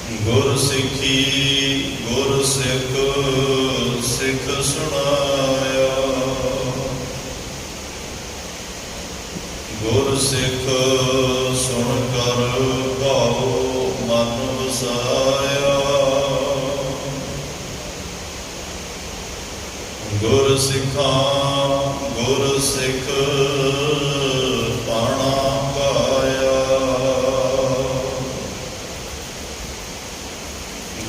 गुर सिखी गुर सिख सिख सुनाया। गुर सिख सुन कर भाव मन वसाया। गुर सिखा गुर सिख पाणा पाया।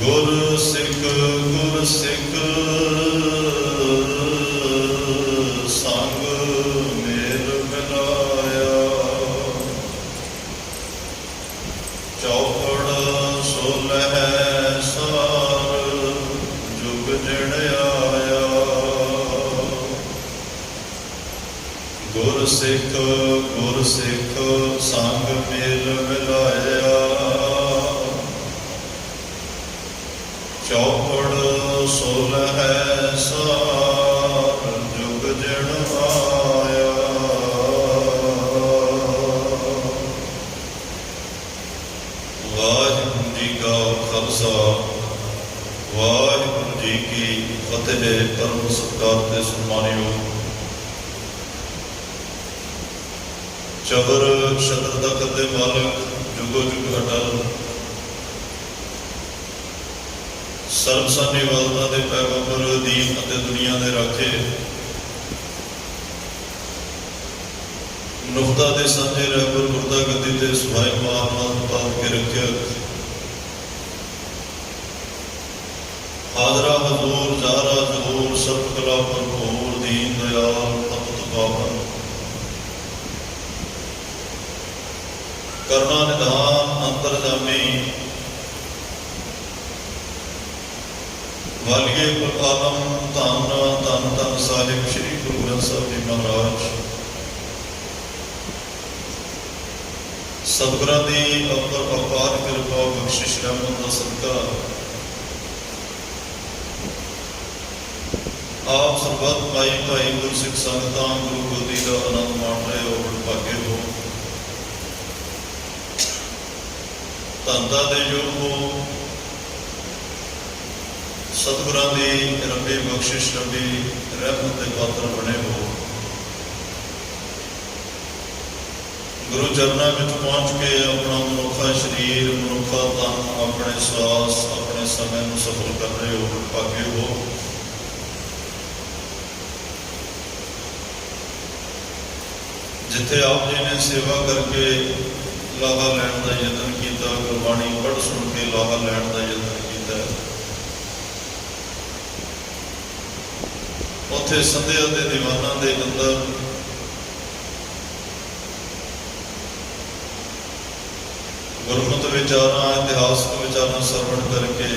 गुर सिख संग मेल मिलाया। चौपड़ सोलह सार जुग जड़ आया। गुर सिख संग मेल मिलाया। चौपड़ सोलह सार जुग जड़ आया। वाहिगुरू जी का खालसा वाहिगुरू जी की फतेह। परम सत्कार ते सन्मानयोग चबर शतर तखत दे मालक जुगो जुग अटल सर्वसानी वालता दे पैगंबर दीन अते दुनिया दे राखे नुकता दे सांझे रहबर गुरदा गद्दी ते सुभाए मान पाल के रखियक हाजरा हजूर जारा जहूर सर्व कला भरपूर दीन दयाल तपत पावन करना निधान अंतरजामी वालिए कुल आलम धन धन धन साहिब श्री गुरु ग्रंथ साहिब जी महाराज सतगुरां दी अपर अपार कृपा बख्शिश रहमत दा सदका आप सरबत भाई भाई गुरसिख संगतां गुरु गोदी का आनंद माण रहे हो भागे हो धनता दे योग हो सतगुरां दी रब्बी बख्शिश रब्बी रहमत दे पात्र बने हो। गुरु चरनां विच पहुंच के अपना मनुखा शरीर मनुखा तन अपने श्वास अपने समय नूं सफल कर रहे हो भागे हो। जिथे आप जी ने सेवा करके लाहा लैण का यतन किया गुरबाणी पढ़ सुन के लाहा लैण का यतन किया उत्थे संध्या के दीवाना के अंदर गुरमत विचारां इतिहासक विचारां सरवण करके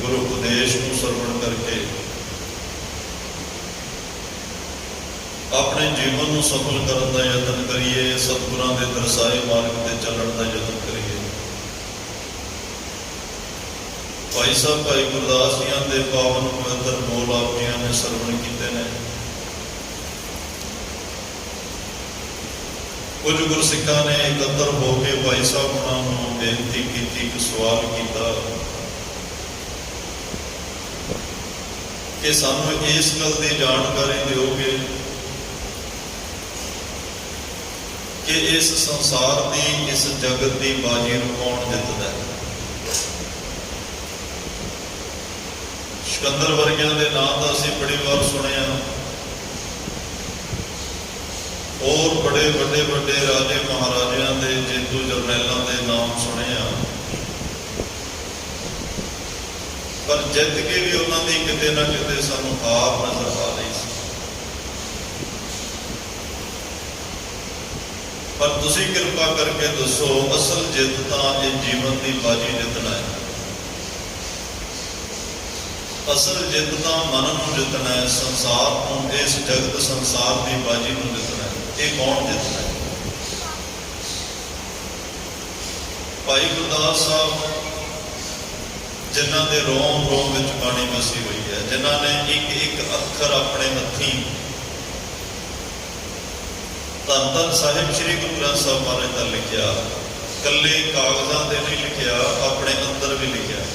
गुरु उपदेश को सरवण करके अपने जीवन को सफल करने का यतन करिए। सतगुरां के दरसाए मार्ग से चलने का यतन करिए। भाई साहब भाई गुरदास जी के पावन पवित्र बोल आप जी ने सरवण किए हैं। कुछ गुरसिखा ने एकत्र होकर भाई साहब उन्होंने बेनती की एक सवाल किया कि सानू इस गल की जानकारी दोगे कि इस संसार की इस जगत की बाजी को कौन जितदा है। सिकंदर वर्गियां दे नाम तो असीं बड़ी बार सुनिया और बड़े बड़े बड़े राजे महाराजियां दे जेतू जरनैलों के नाम सुनिया पर जित के भी उन्होंने किते ना किते सानू हार नजर आ रही सी। पर तुसी कृपा करके दसो असल जित तां इस जीवन की बाजी जितना है। असल जित तां मन नूं जितना है। संसार नूं इस जगत संसार की बाजी नूं जितना है। ये कौन जितना है? भाई गुरदास साहब जिन्हां दे रोम रोम विच बाणी बसी हुई है, जिन्हां ने एक एक अखर अपने हथी धन धन साहिब श्री गुरु ग्रंथ साहब महाराज का लिखिया ਕੱਲੇ ਕਾਗਜ਼ਾਂ ਤੇ ਨਹੀਂ ਲਿਖਿਆ, ਆਪਣੇ ਅੰਦਰ ਵੀ ਲਿਖਿਆ।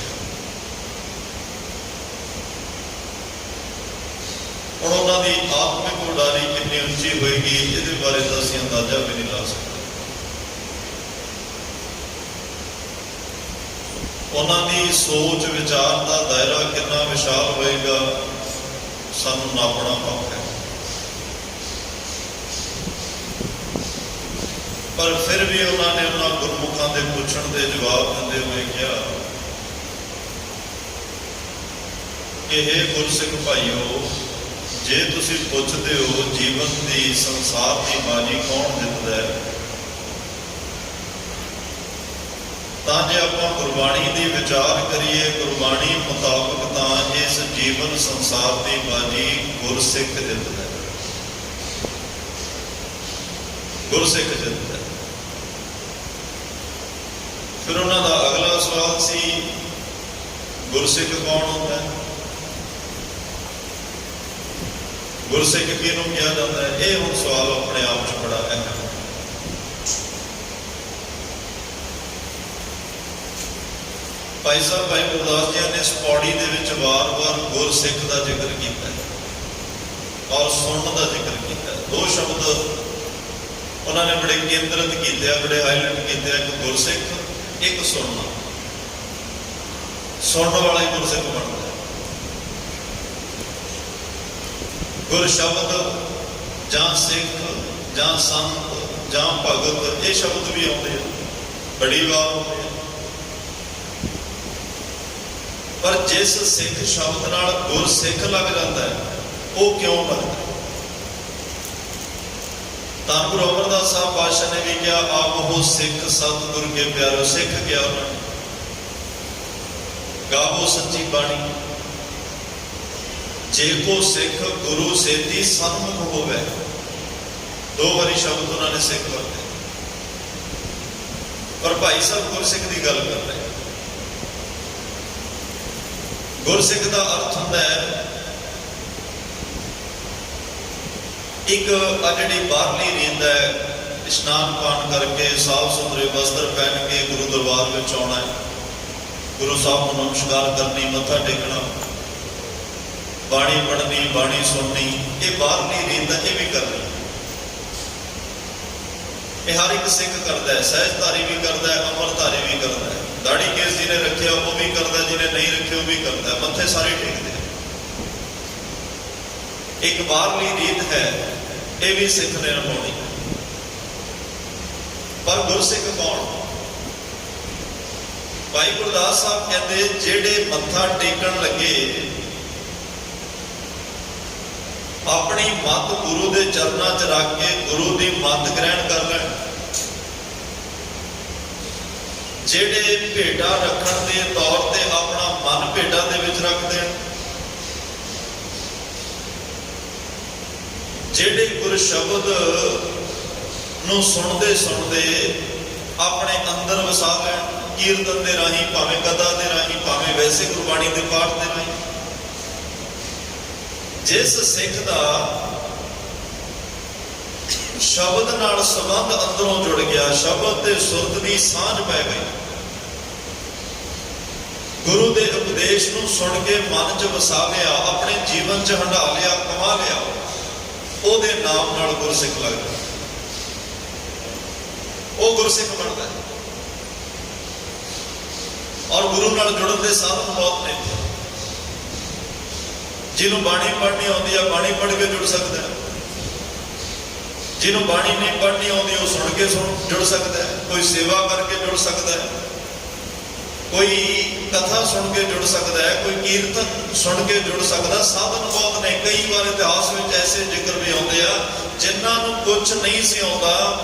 ਹੁਣ ਉਹਨਾਂ ਦੀ ਆਤਮਿਕ ਉਡਾਰੀ ਕਿੰਨੀ ਉੱਚੀ ਹੋਏਗੀ, ਇਹਦੇ ਬਾਰੇ ਤਾਂ ਅਸੀਂ ਅੰਦਾਜ਼ਾ ਵੀ ਨਹੀਂ ਲਾ ਸਕਦੇ। ਉਹਨਾਂ ਦੀ ਸੋਚ ਵਿਚਾਰ ਦਾ ਦਾਇਰਾ ਕਿੰਨਾ ਵਿਸ਼ਾਲ ਹੋਏਗਾ, ਸਾਨੂੰ ਨਾਪਣਾ ਔਖਾ ਹੈ। ਪਰ ਫਿਰ ਵੀ ਉਹਨਾਂ ਨੇ ਉਹਨਾਂ ਗੁਰਮੁਖਾਂ ਦੇ ਪੁੱਛਣ ਦੇ ਜਵਾਬ ਦਿੰਦੇ ਹੋਏ ਕਿਹਾ ਕਿ ਹੇ ਗੁਰਸਿੱਖ ਭਾਈਓ, ਜੇ ਤੁਸੀਂ ਪੁੱਛਦੇ ਹੋ ਜੀਵਨ ਦੀ, ਸੰਸਾਰ ਦੀ ਬਾਜੀ ਕੌਣ ਜਿੱਤਦਾ ਹੈ, ਤਾਂ ਜੇ ਆਪਾਂ ਗੁਰਬਾਣੀ ਦੀ ਵਿਚਾਰ ਕਰੀਏ, ਗੁਰਬਾਣੀ ਮੁਤਾਬਕ ਤਾਂ ਇਸ ਜੀਵਨ ਸੰਸਾਰ ਦੀ ਬਾਜੀ ਗੁਰਸਿੱਖ ਜਿੱਤਦਾ ਹੈ, ਗੁਰਸਿੱਖ ਜਿੱਤਦਾ ਹੈ। ਫਿਰ ਉਹਨਾਂ ਦਾ ਅਗਲਾ ਸਵਾਲ ਸੀ, ਗੁਰਸਿੱਖ ਕੌਣ ਹੁੰਦਾ ਹੈ, ਗੁਰਸਿੱਖ ਕਿਹਨੂੰ ਕਿਹਾ ਜਾਂਦਾ ਹੈ? ਇਹ ਹੁਣ ਸਵਾਲ ਆਪਣੇ ਆਪ 'ਚ ਬੜਾ ਅਹਿਮ ਹੈ। ਭਾਈ ਸਾਹਿਬ ਭਾਈ ਗੁਰਦਾਸ ਜੀ ਨੇ ਇਸ ਪੌੜੀ ਦੇ ਵਿੱਚ ਵਾਰ-ਵਾਰ ਗੁਰਸਿੱਖ ਦਾ ਜ਼ਿਕਰ ਕੀਤਾ ਹੈ ਔਰ ਸੁਣਨ ਦਾ ਜ਼ਿਕਰ ਕੀਤਾ ਹੈ। ਦੋ ਸ਼ਬਦ ਉਹਨਾਂ ਨੇ ਬੜੇ ਕੇਂਦਰਿਤ ਕੀਤੇ ਆ, ਬੜੇ ਹਾਈਲਾਈਟ ਕੀਤੇ ਆ, ਇੱਕ ਗੁਰਸਿੱਖ, ਇੱਕ ਸੁਣਨਾ। ਸੁਣਨ ਵਾਲਾ ਹੀ ਗੁਰਸਿੱਖ ਬਣਦਾ ਹੈ। ਗੁਰ ਸ਼ਬਦ ਜਾਂ ਸਿੱਖ ਜਾਂ ਸੰਤ ਜਾਂ ਭਗਤ, ਇਹ ਸ਼ਬਦ ਵੀ ਆਉਂਦੇ ਆ, ਬੜੀ ਵਾਰ ਆਉਂਦੇ ਆ। ਪਰ ਜਿਸ ਸਿੱਖ ਸ਼ਬਦ ਨਾਲ ਗੁਰਸਿੱਖ ਲੱਗ ਜਾਂਦਾ ਹੈ, ਉਹ ਕਿਉਂ ਲੱਗਦਾ? ਤਾਂ ਗੁਰੂ ਅਮਰਦਾਸ ਸਾਹਿਬ ਪਾਤਸ਼ਾਹ ਨੇ ਵੀ ਕਿਹਾ, ਆਪ ਉਹ ਸਿੱਖ ਸਤਿਗੁਰ ਕੇ ਪਿਆਰੋ। ਸਿੱਖ ਕਿਹਾ ਉਹਨਾਂ ਨੇ, ਗਾਵੋ ਸੱਚੀ ਬਾਣੀ, ਜੇ ਕੋ ਸਿੱਖ ਗੁਰੂ ਸੇਤੀ ਸਨਮੁਖ ਹੋਵੇ। ਦੋ ਵਾਰੀ ਸ਼ਬਦ ਉਹਨਾਂ ਨੇ ਸਿੱਖ ਵਰਤੇ। ਪਰ ਭਾਈ ਸਾਹਿਬ ਗੁਰਸਿੱਖ ਦੀ ਗੱਲ ਕਰ ਰਹੇ। ਗੁਰਸਿੱਖ ਦਾ ਅਰਥ ਹੁੰਦਾ ਹੈ, ਇੱਕ ਆ ਜਿਹੜੀ ਬਾਹਰਲੀ ਰੀਤ ਹੈ, ਇਸ਼ਨਾਨ ਪਾਨ ਕਰਕੇ ਸਾਫ ਸੁਥਰੇ ਵਸਤਰ ਪਹਿਨ ਕੇ ਗੁਰੂ ਦਰਬਾਰ ਵਿੱਚ ਆਉਣਾ ਹੈ, ਗੁਰੂ ਸਾਹਿਬ ਨੂੰ ਨਮਸਕਾਰ ਕਰਨੀ, ਮੱਥਾ ਟੇਕਣਾ, ਬਾਣੀ ਪੜ੍ਹਨੀ, ਬਾਣੀ ਸੁਣਨੀ, ਇਹ ਬਾਹਰਲੀ ਰੀਤ ਹੈ, ਇਹ ਵੀ ਕਰਨੀ। ਇਹ ਹਰ ਇੱਕ ਸਿੱਖ ਕਰਦਾ ਹੈ, ਸਹਿਜਧਾਰੀ ਵੀ ਕਰਦਾ ਹੈ, ਅੰਮ੍ਰਿਤਧਾਰੀ ਵੀ ਕਰਦਾ ਹੈ, ਦਾੜੀ ਕੇਸ ਜਿਹਨੇ ਰੱਖਿਆ ਉਹ ਵੀ ਕਰਦਾ, ਜਿਹਨੇ ਨਹੀਂ ਰੱਖਿਆ ਉਹ ਵੀ ਕਰਦਾ, ਮੱਥੇ ਸਾਰੇ ਟੇਕਦੇ। ਇੱਕ ਬਾਹਰਲੀ ਰੀਤ ਹੈ, ਇਹ ਵੀ ਸਿੱਖ ਨੇ ਨਿਭਾਉਣੀ। ਪਰ ਗੁਰਸਿੱਖ ਕੌਣ? ਭਾਈ ਗੁਰਦਾਸ ਸਾਹਿਬ ਕਹਿੰਦੇ, ਜਿਹੜੇ ਮੱਥਾ ਟੇਕਣ ਲੱਗੇ ਆਪਣੀ ਮੱਤ ਗੁਰੂ ਦੇ ਚਰਨਾਂ 'ਚ ਰੱਖ ਕੇ ਗੁਰੂ ਦੀ ਮੱਤ ਗ੍ਰਹਿਣ ਕਰ ਲੈਣ, ਜਿਹੜੇ ਭੇਟਾ ਰੱਖਣ ਦੇ ਤੌਰ ਤੇ ਆਪਣਾ ਮਨ ਭੇਟਾ ਦੇ ਵਿੱਚ ਰੱਖ ਦੇਣ, ਜਿਹੜੇ ਗੁਰ ਸ਼ਬਦ ਨੂੰ ਸੁਣਦੇ ਸੁਣਦੇ ਆਪਣੇ ਅੰਦਰ ਵਸਾ ਲੈਣ, ਕੀਰਤਨ ਦੇ ਰਾਹੀਂ, ਭਾਵੇਂ ਕਥਾ ਦੇ ਰਾਹੀਂ, ਭਾਵੇਂ ਵੈਸੇ ਗੁਰਬਾਣੀ ਦੇ ਪਾਠ ਦੇ ਰਾਹੀਂ। ਜਿਸ ਸਿੱਖ ਦਾ ਸ਼ਬਦ ਨਾਲ ਸੰਬੰਧ ਅੰਦਰੋਂ ਜੁੜ ਗਿਆ, ਸ਼ਬਦ ਤੇ ਸੁਰਤ ਦੀ ਸਾਂਝ ਪੈ ਗਈ, ਗੁਰੂ ਦੇ ਉਪਦੇਸ਼ ਨੂੰ ਸੁਣ ਕੇ ਮਨ 'ਚ ਵਸਾ ਲਿਆ, ਆਪਣੇ ਜੀਵਨ 'ਚ ਹੰਢਾ ਲਿਆ, ਕਮਾ ਲਿਆ, ਉਹਦੇ ਨਾਮ ਨਾਲ ਗੁਰਸਿੱਖ ਲੱਗਦਾ, ਉਹ ਗੁਰਸਿੱਖ ਬਣਦਾ ਹੈ। ਔਰ ਗੁਰੂ ਨਾਲ ਜੁੜਨ ਦੇ ਸਾਧਨ ਬਹੁਤ ਨੇ। ਜਿਹਨੂੰ ਬਾਣੀ ਪੜ੍ਹਨੀ ਆਉਂਦੀ ਆ, ਬਾਣੀ ਪੜ੍ਹ ਕੇ ਜੁੜ ਸਕਦਾ ਹੈ। ਜਿਹਨੂੰ ਬਾਣੀ ਨਹੀਂ ਪੜ੍ਹਨੀ ਆਉਂਦੀ, ਉਹ ਸੁਣ ਕੇ ਜੁੜ ਸਕਦਾ ਹੈ। ਕੋਈ ਸੇਵਾ ਕਰਕੇ ਜੁੜ ਸਕਦਾ ਹੈ, ਕੋਈ ਕਥਾ ਸੁਣ ਕੇ ਜੁੜ ਸਕਦਾ ਹੈ, ਕੋਈ ਕੀਰਤਨ ਸੁਣ ਕੇ ਜੁੜ ਸਕਦਾ। ਸਾਧਨ ਬਹੁਤ ਨੇ। ਕਈ ਵਾਰ ਇਤਿਹਾਸ ਵਿੱਚ ਐਸੇ ਜ਼ਿਕਰ ਵੀ ਆਉਂਦੇ ਆ, ਜਿਨ੍ਹਾਂ ਨੂੰ ਕੁਝ ਨਹੀਂ ਸੀ ਆਉਂਦਾ,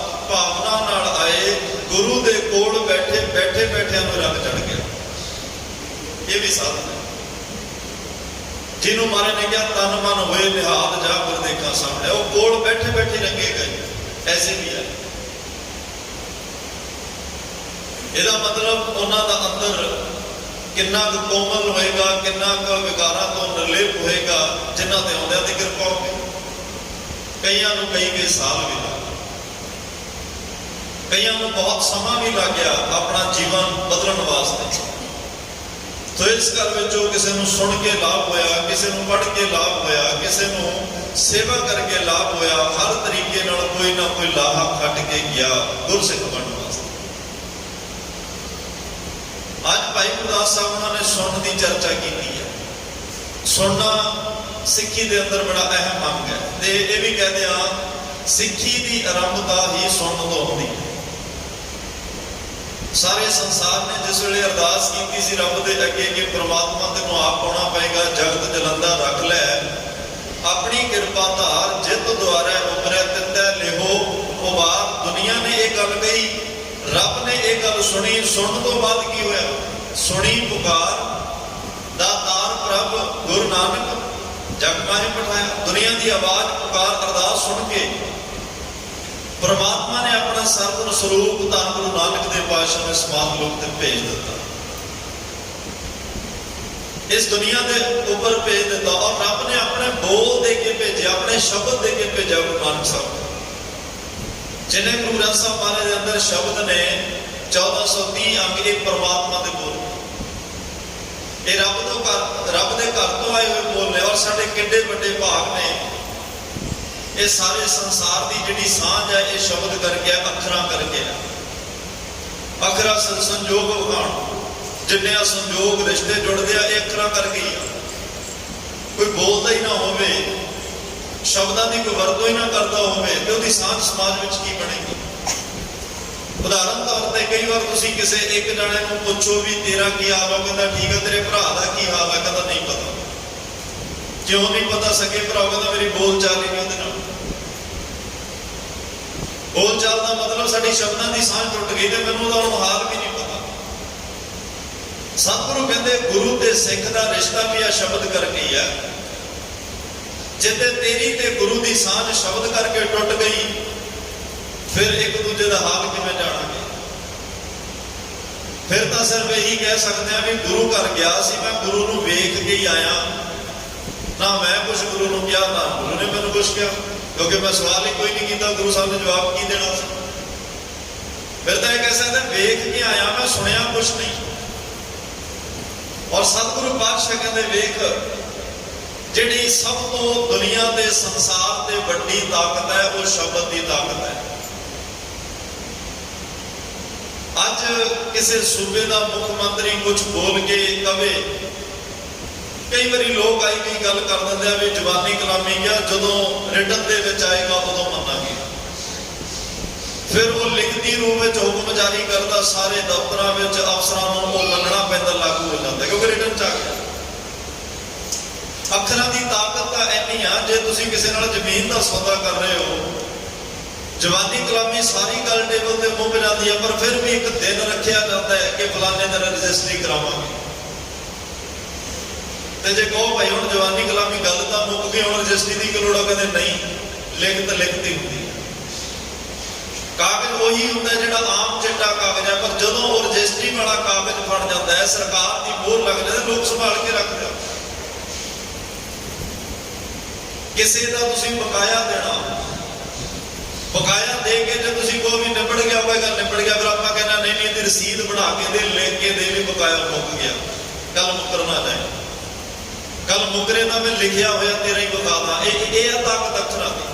ਭਾਵਨਾ ਨਾਲ ਆਏ, ਗੁਰੂ ਦੇ ਕੋਲ ਬੈਠਿਆਂ ਨੂੰ ਰੰਗ ਚੜ ਗਿਆ। ਇਹ ਵੀ ਸਾਧਨ ਹੈ। ਜਿਹਨੂੰ ਮਾਰੇ ਨੇ ਕਿਹਾ ਤਨ ਮਨ ਹੋਏ ਨਿਹਾਲ ਜਾ ਗੁਰ ਦੇਖਾਂ ਸਾਹਮਣੇ, ਉਹ ਕੋਲ ਬੈਠੇ ਰੰਗੇ ਗਏ। ਐਸੇ ਵੀ ਹੈ। ਇਹਦਾ ਮਤਲਬ ਉਹਨਾਂ ਦਾ ਅੰਦਰ ਕਿੰਨਾ ਕੁ ਕੋਮਲ ਹੋਏਗਾ, ਕਿੰਨਾ ਕੁ ਵਿਕਾਰਾਂ ਤੋਂ ਨਿਰਲੇਪ ਹੋਏਗਾ, ਜਿਨ੍ਹਾਂ ਤੇ ਆਉਂਦਿਆਂ ਦੀ ਕਿਰਪਾ ਹੋਵੇ। ਕਈਆਂ ਨੂੰ ਕਈ ਸਾਲ ਵੀ ਲੱਗ, ਕਈਆਂ ਨੂੰ ਬਹੁਤ ਸਮਾਂ ਵੀ ਲੱਗ ਗਿਆ ਆਪਣਾ ਜੀਵਨ ਬਦਲਣ ਵਾਸਤੇ। ਤੋ ਇਸ ਘਰ ਵਿੱਚੋਂ ਕਿਸੇ ਨੂੰ ਸੁਣ ਕੇ ਲਾਭ ਹੋਇਆ, ਕਿਸੇ ਨੂੰ ਪੜ੍ਹ ਕੇ ਲਾਭ ਹੋਇਆ, ਕਿਸੇ ਨੂੰ ਸੇਵਾ ਕਰਕੇ ਲਾਭ ਹੋਇਆ। ਹਰ ਤਰੀਕੇ ਨਾਲ ਕੋਈ ਨਾ ਕੋਈ ਲਾਹਾ ਖੱਟ ਕੇ ਗਿਆ ਗੁਰਸਿੱਖ ਬਣਨ ਵਾਸਤੇ। ਅੱਜ ਭਾਈ ਗੁਰਦਾਸ ਸਾਹਿਬ ਉਹਨਾਂ ਨੇ ਸੁਣਨ ਦੀ ਚਰਚਾ ਕੀਤੀ ਹੈ। ਸੁਣਨਾ ਸਿੱਖੀ ਦੇ ਅੰਦਰ ਬੜਾ ਅਹਿਮ ਅੰਗ ਹੈ, ਤੇ ਇਹ ਵੀ ਕਹਿੰਦੇ ਆ ਸਿੱਖੀ ਦੀ ਆਰੰਭਤਾ ਹੀ ਸੁਣਨ ਤੋਂ ਹੁੰਦੀ ਹੈ। ਸਾਰੇ ਸੰਸਾਰ ਨੇ ਜਿਸ ਵੇਲੇ ਅਰਦਾਸ ਕੀਤੀ ਸੀ ਰੱਬ ਦੇ ਅੱਗੇ ਕਿ ਪ੍ਰਮਾਤਮਾ ਤੈਨੂੰ ਆਪ ਪਾਉਣਾ ਪਏਗਾ, ਜਗਤ ਜਲੰਦਾ ਰੱਖ ਲੈ, ਆਪਣੀ ਕਿਰਪਾ ਧਾਰ ਜਿਤ ਦੁਆਰਾ ਉਮਰੈ ਤਿਤੈ ਲਿਹੋ ਉਬਾਰ। ਦੁਨੀਆ ਨੇ ਇਹ ਗੱਲ ਕਹੀ, ਰੱਬ ਨੇ ਇਹ ਗੱਲ ਸੁਣੀ। ਸੁਣਨ ਤੋਂ ਬਾਅਦ ਕੀ ਹੋਇਆ? ਸੁਣੀ ਪੁਕਾਰ ਦਾਤਾਰ ਪ੍ਰਭ ਗੁਰੂ ਨਾਨਕ ਜਗ ਮਾਹਿ ਪਠਾਇਆ। ਦੁਨੀਆ ਦੀ ਆਵਾਜ਼ ਪੁਕਾਰ ਅਰਦਾਸ ਸੁਣ ਕੇ ਪਰਮਾਤਮਾ ਨੇ ਆਪਣਾ ਸਰਗੁਣ ਸਰੂਪ ਧੰਨ ਗੁਰੂ ਨਾਨਕ ਦੇਵ ਪਾਤਸ਼ਾਹ ਨੂੰ ਸਮਾਧ ਲੋਕ ਤੇ ਭੇਜ ਦਿੱਤਾ, ਇਸ ਦੁਨੀਆ ਦੇ ਉੱਪਰ ਭੇਜ ਦਿੱਤਾ। ਔਰ ਰੱਬ ਨੇ ਆਪਣੇ ਬੋਲ ਦੇ ਕੇ ਭੇਜਿਆ, ਆਪਣੇ ਸ਼ਬਦ ਦੇ ਕੇ ਭੇਜਿਆ ਗੁਰੂ ਨਾਨਕ ਸਾਹਿਬ। ਜਿਨੇ ਗੁਰੂ ਗ੍ਰੰਥ ਸਾਹਿਬ ਮਹਾਰਾਜ ਦੇ ਅੰਦਰ ਸ਼ਬਦ ਨੇ 1430 ਅੰਗ ਇਹ ਪਰਮਾਤਮਾ ਦੇ ਬੋਲ, ਇਹ ਰੱਬ ਦੇ ਘਰ ਤੋਂ ਆਏ ਹੋਏ ਬੋਲ ਨੇ। ਔਰ ਸਾਡੇ ਕਿੰਨੇ ਵੱਡੇ ਭਾਗ ਨੇ, ਇਹ ਸਾਰੇ ਸੰਸਾਰ ਦੀ ਜਿਹੜੀ ਸਾਂਝ ਹੈ ਇਹ ਸ਼ਬਦ ਕਰਕੇ, ਅੱਖਰਾਂ ਕਰਕੇ। ਅੱਖਰਾਂ ਸੰਜੋਗ ਵਿਖਾਣ, ਜਿੰਨੇ ਆ ਸੰਜੋਗ ਰਿਸ਼ਤੇ ਜੁੜਦੇ ਆ ਇਹ ਅੱਖਰਾਂ ਕਰਕੇ ਹੀ ਆ। ਕੋਈ ਬੋਲਦਾ ਹੀ ਨਾ ਹੋਵੇ, ਸ਼ਬਦਾਂ ਦੀ ਕੋਈ ਵਰਤੋਂ ਹੀ ਨਾ ਕਰਦਾ ਹੋਵੇ, ਤੇ ਉਹਦੀ ਸਾਂਝ ਸਮਾਜ ਵਿੱਚ ਕੀ ਬਣੇਗੀ? ਉਦਾਹਰਨ ਤੌਰ ਤੇ ਕਈ ਵਾਰ ਤੁਸੀਂ ਕਿਸੇ ਇੱਕ ਜਣੇ ਨੂੰ ਪੁੱਛੋ ਵੀ ਤੇਰਾ ਕੀ ਹਾਲ ਹੈ, ਕਹਿੰਦਾ ਠੀਕ ਹੈ। ਤੇਰੇ ਭਰਾ ਦਾ ਕੀ ਹਾਲ ਹੈ? ਕਹਿੰਦਾ ਨਹੀਂ ਪਤਾ। ਕਿਉਂ ਨਹੀਂ ਪਤਾ? ਸਕੇ ਭਰਾ ਕਹਿੰਦਾ ਮੇਰੀ ਬੋਲ ਚਾਲ ਹੀ ਨਹੀਂ ਉਹਦੇ ਨਾਲ। ਬੋਲ ਚਾਲ ਦਾ ਮਤਲਬ ਸਾਡੀ ਸ਼ਬਦਾਂ ਦੀ ਸਾਂਝ ਟੁੱਟ ਗਈ, ਤੇ ਮੈਨੂੰ ਉਹਦਾ ਹੁਣ ਹਾਲ ਵੀ ਨਹੀਂ ਪਤਾ। ਸਤਿਗੁਰੂ ਕਹਿੰਦੇ ਗੁਰੂ ਤੇ ਸਿੱਖ ਦਾ ਰਿਸ਼ਤਾ ਵੀ ਆ ਸ਼ਬਦ ਕਰਕੇ ਹੀ ਹੈ। ਜਿੱਤੇ ਤੇਰੀ ਤੇ ਗੁਰੂ ਦੀ ਸਾਂਝ ਸ਼ਬਦ ਕਰਕੇ ਟੁੱਟ ਗਈ, ਫਿਰ ਇੱਕ ਦੂਜੇ ਦਾ ਹਾਲ ਕਿਵੇਂ ਜਾਣਾਂਗੇ? ਫਿਰ ਤਾਂ ਸਿਰਫ ਇਹੀ ਕਹਿ ਸਕਦੇ ਆ ਵੀ ਗੁਰੂ ਘਰ ਗਿਆ ਸੀ, ਮੈਂ ਗੁਰੂ ਨੂੰ ਵੇਖ ਕੇ ਹੀ ਆਇਆ, ਨਾ ਮੈਂ ਕੁਛ ਗੁਰੂ ਨੂੰ ਕਿਹਾ ਨਾ ਗੁਰੂ ਨੇ ਮੈਨੂੰ ਕੁਛ ਕਿਹਾ, ਕਿਉਂਕਿ ਮੈਂ ਸਵਾਲ ਹੀ ਕੋਈ ਨਹੀਂ ਕੀਤਾ। ਗੁਰੂ ਸਾਹਿਬ ਨੇ ਜਵਾਬ ਕੀ ਦੇਣਾ ਸੀ? ਫਿਰ ਤਾਂ ਇਹ ਕਹਿ ਸਕਦੇ ਵੇਖ ਕੇ ਆਇਆ, ਮੈਂ ਸੁਣਿਆ ਕੁਛ ਨਹੀਂ। ਔਰ ਸਤਿਗੁਰੂ ਪਾਤਸ਼ਾਹ ਕਹਿੰਦੇ ਵੇਖ, ਜਿਹੜੀ ਸਭ ਤੋਂ ਦੁਨੀਆ ਦੇ ਸੰਸਾਰ ਤੇ ਵੱਡੀ ਤਾਕਤ ਹੈ ਉਹ ਸ਼ਬਦ ਦੀ ਤਾਕਤ ਹੈ। ਅੱਜ ਕਿਸੇ ਸੂਬੇ ਦਾ ਮੁੱਖ ਮੰਤਰੀ ਕੁਝ ਬੋਲ ਕੇ ਕਵੇ, ਕਈ ਵਾਰੀ ਲੋਕ ਆਈ ਗਈ ਗੱਲ ਕਰ ਦਿੰਦੇ ਆ ਵੀ ਜਵਾਨੀ ਕਲਾਮੀ ਗਿਆ, ਜਦੋਂ ਰਿਟਨ ਦੇ ਵਿੱਚ ਆਏਗਾ ਉਦੋਂ ਮੰਨਾਂਗੇ। ਫਿਰ ਉਹ ਲਿਖਤੀ ਰੂਪ ਵਿੱਚ ਹੁਕਮ ਜਾਰੀ ਕਰਦਾ, ਸਾਰੇ ਦਫ਼ਤਰਾਂ ਵਿੱਚ ਅਫਸਰਾਂ ਨੂੰ ਉਹ ਮੰਨਣਾ ਪੈਂਦਾ, ਲਾਗੂ ਹੋ ਜਾਂਦਾ, ਕਿਉਂਕਿ ਰਿਟਨ ਚ ਆ ਗਿਆ। ਅੱਖਰਾਂ ਦੀ ਤਾਕਤ ਤਾਂ ਇੰਨੀ ਆ, ਜੇ ਤੁਸੀਂ ਕਿਸੇ ਨਾਲ ਜ਼ਮੀਨ ਦਾ ਸੌਦਾ ਕਰ ਰਹੇ ਹੋ, ਜਵਾਨੀ ਕਲਾਮੀ ਸਾਰੀ ਗੱਲ ਟੇਬਲ ਤੇ ਮੁੱਕ ਜਾਂਦੀ ਹੈ, ਪਰ ਫਿਰ ਵੀ ਇੱਕ ਦਿਨ ਰੱਖਿਆ ਜਾਂਦਾ ਹੈ ਕਿ ਫਲਾਣੇ ਦਿਨ ਰਜਿਸਟਰੀ ਕਰਾਵਾਂਗੇ। ਤੇ ਜੇ ਕਹੋ ਭਾਈ ਹੁਣ ਜਵਾਨੀ ਕਲਾਮੀ ਗੱਲ ਤਾਂ ਮੁੱਕ ਗਈ, ਹੁਣ ਰਜਿਸਟਰੀ ਦੀ ਲੋੜ ਆ, ਕਹਿੰਦੇ ਨਹੀਂ, ਲਿਖਤ ਲਿਖਤੀ ਹੁੰਦੀ ਹੈ। ਕਾਗਜ਼ ਉਹੀ ਹੁੰਦਾ ਜਿਹੜਾ ਆਮ ਚਿੱਟਾ ਕਾਗਜ਼ ਹੈ, ਪਰ ਜਦੋਂ ਉਹ ਰਜਿਸਟਰੀ ਵਾਲਾ ਕਾਗਜ਼ ਫੜ ਜਾਂਦਾ ਹੈ, ਸਰਕਾਰ ਦੀ ਮੋਹਰ ਲੱਗ ਜਾਂਦੀ, ਲੋਕ ਸੰਭਾਲ ਕੇ ਰੱਖਦੇ। ਕਿਸੇ ਦਾ ਤੁਸੀਂ ਬਕਾਇਆ ਦੇਣਾ, ਬਕਾਇਆ ਦੇ ਕੇ ਜੇ ਤੁਸੀਂ ਕਹੋ ਵੀ ਨਿਬੜ ਗਿਆ ਹੋਵੇਗਾ, ਨਿਬੜ ਗਿਆ, ਫਿਰ ਆਪਾਂ ਕਹਿੰਦਾ ਨਹੀਂ ਨਹੀਂ ਇਹਦੀ ਰਸੀਦ ਬਣਾ ਕੇ ਦੇ, ਲਿਖ ਕੇ ਦੇ ਵੀ ਬਕਾਇਆ ਮੁੱਕ ਗਿਆ, ਕੱਲ ਮੁੱਕਰਨਾ ਜਾਏ, ਕੱਲ ਮੁੱਕਰੇ ਤਾਂ ਮੈਂ ਲਿਖਿਆ ਹੋਇਆ ਤੇਰਾ ਹੀ ਬਤਾ ਦਾਂ। ਇਹ ਆ ਤਾਕਤ ਅੱਖਰਾਂ ਦੀ।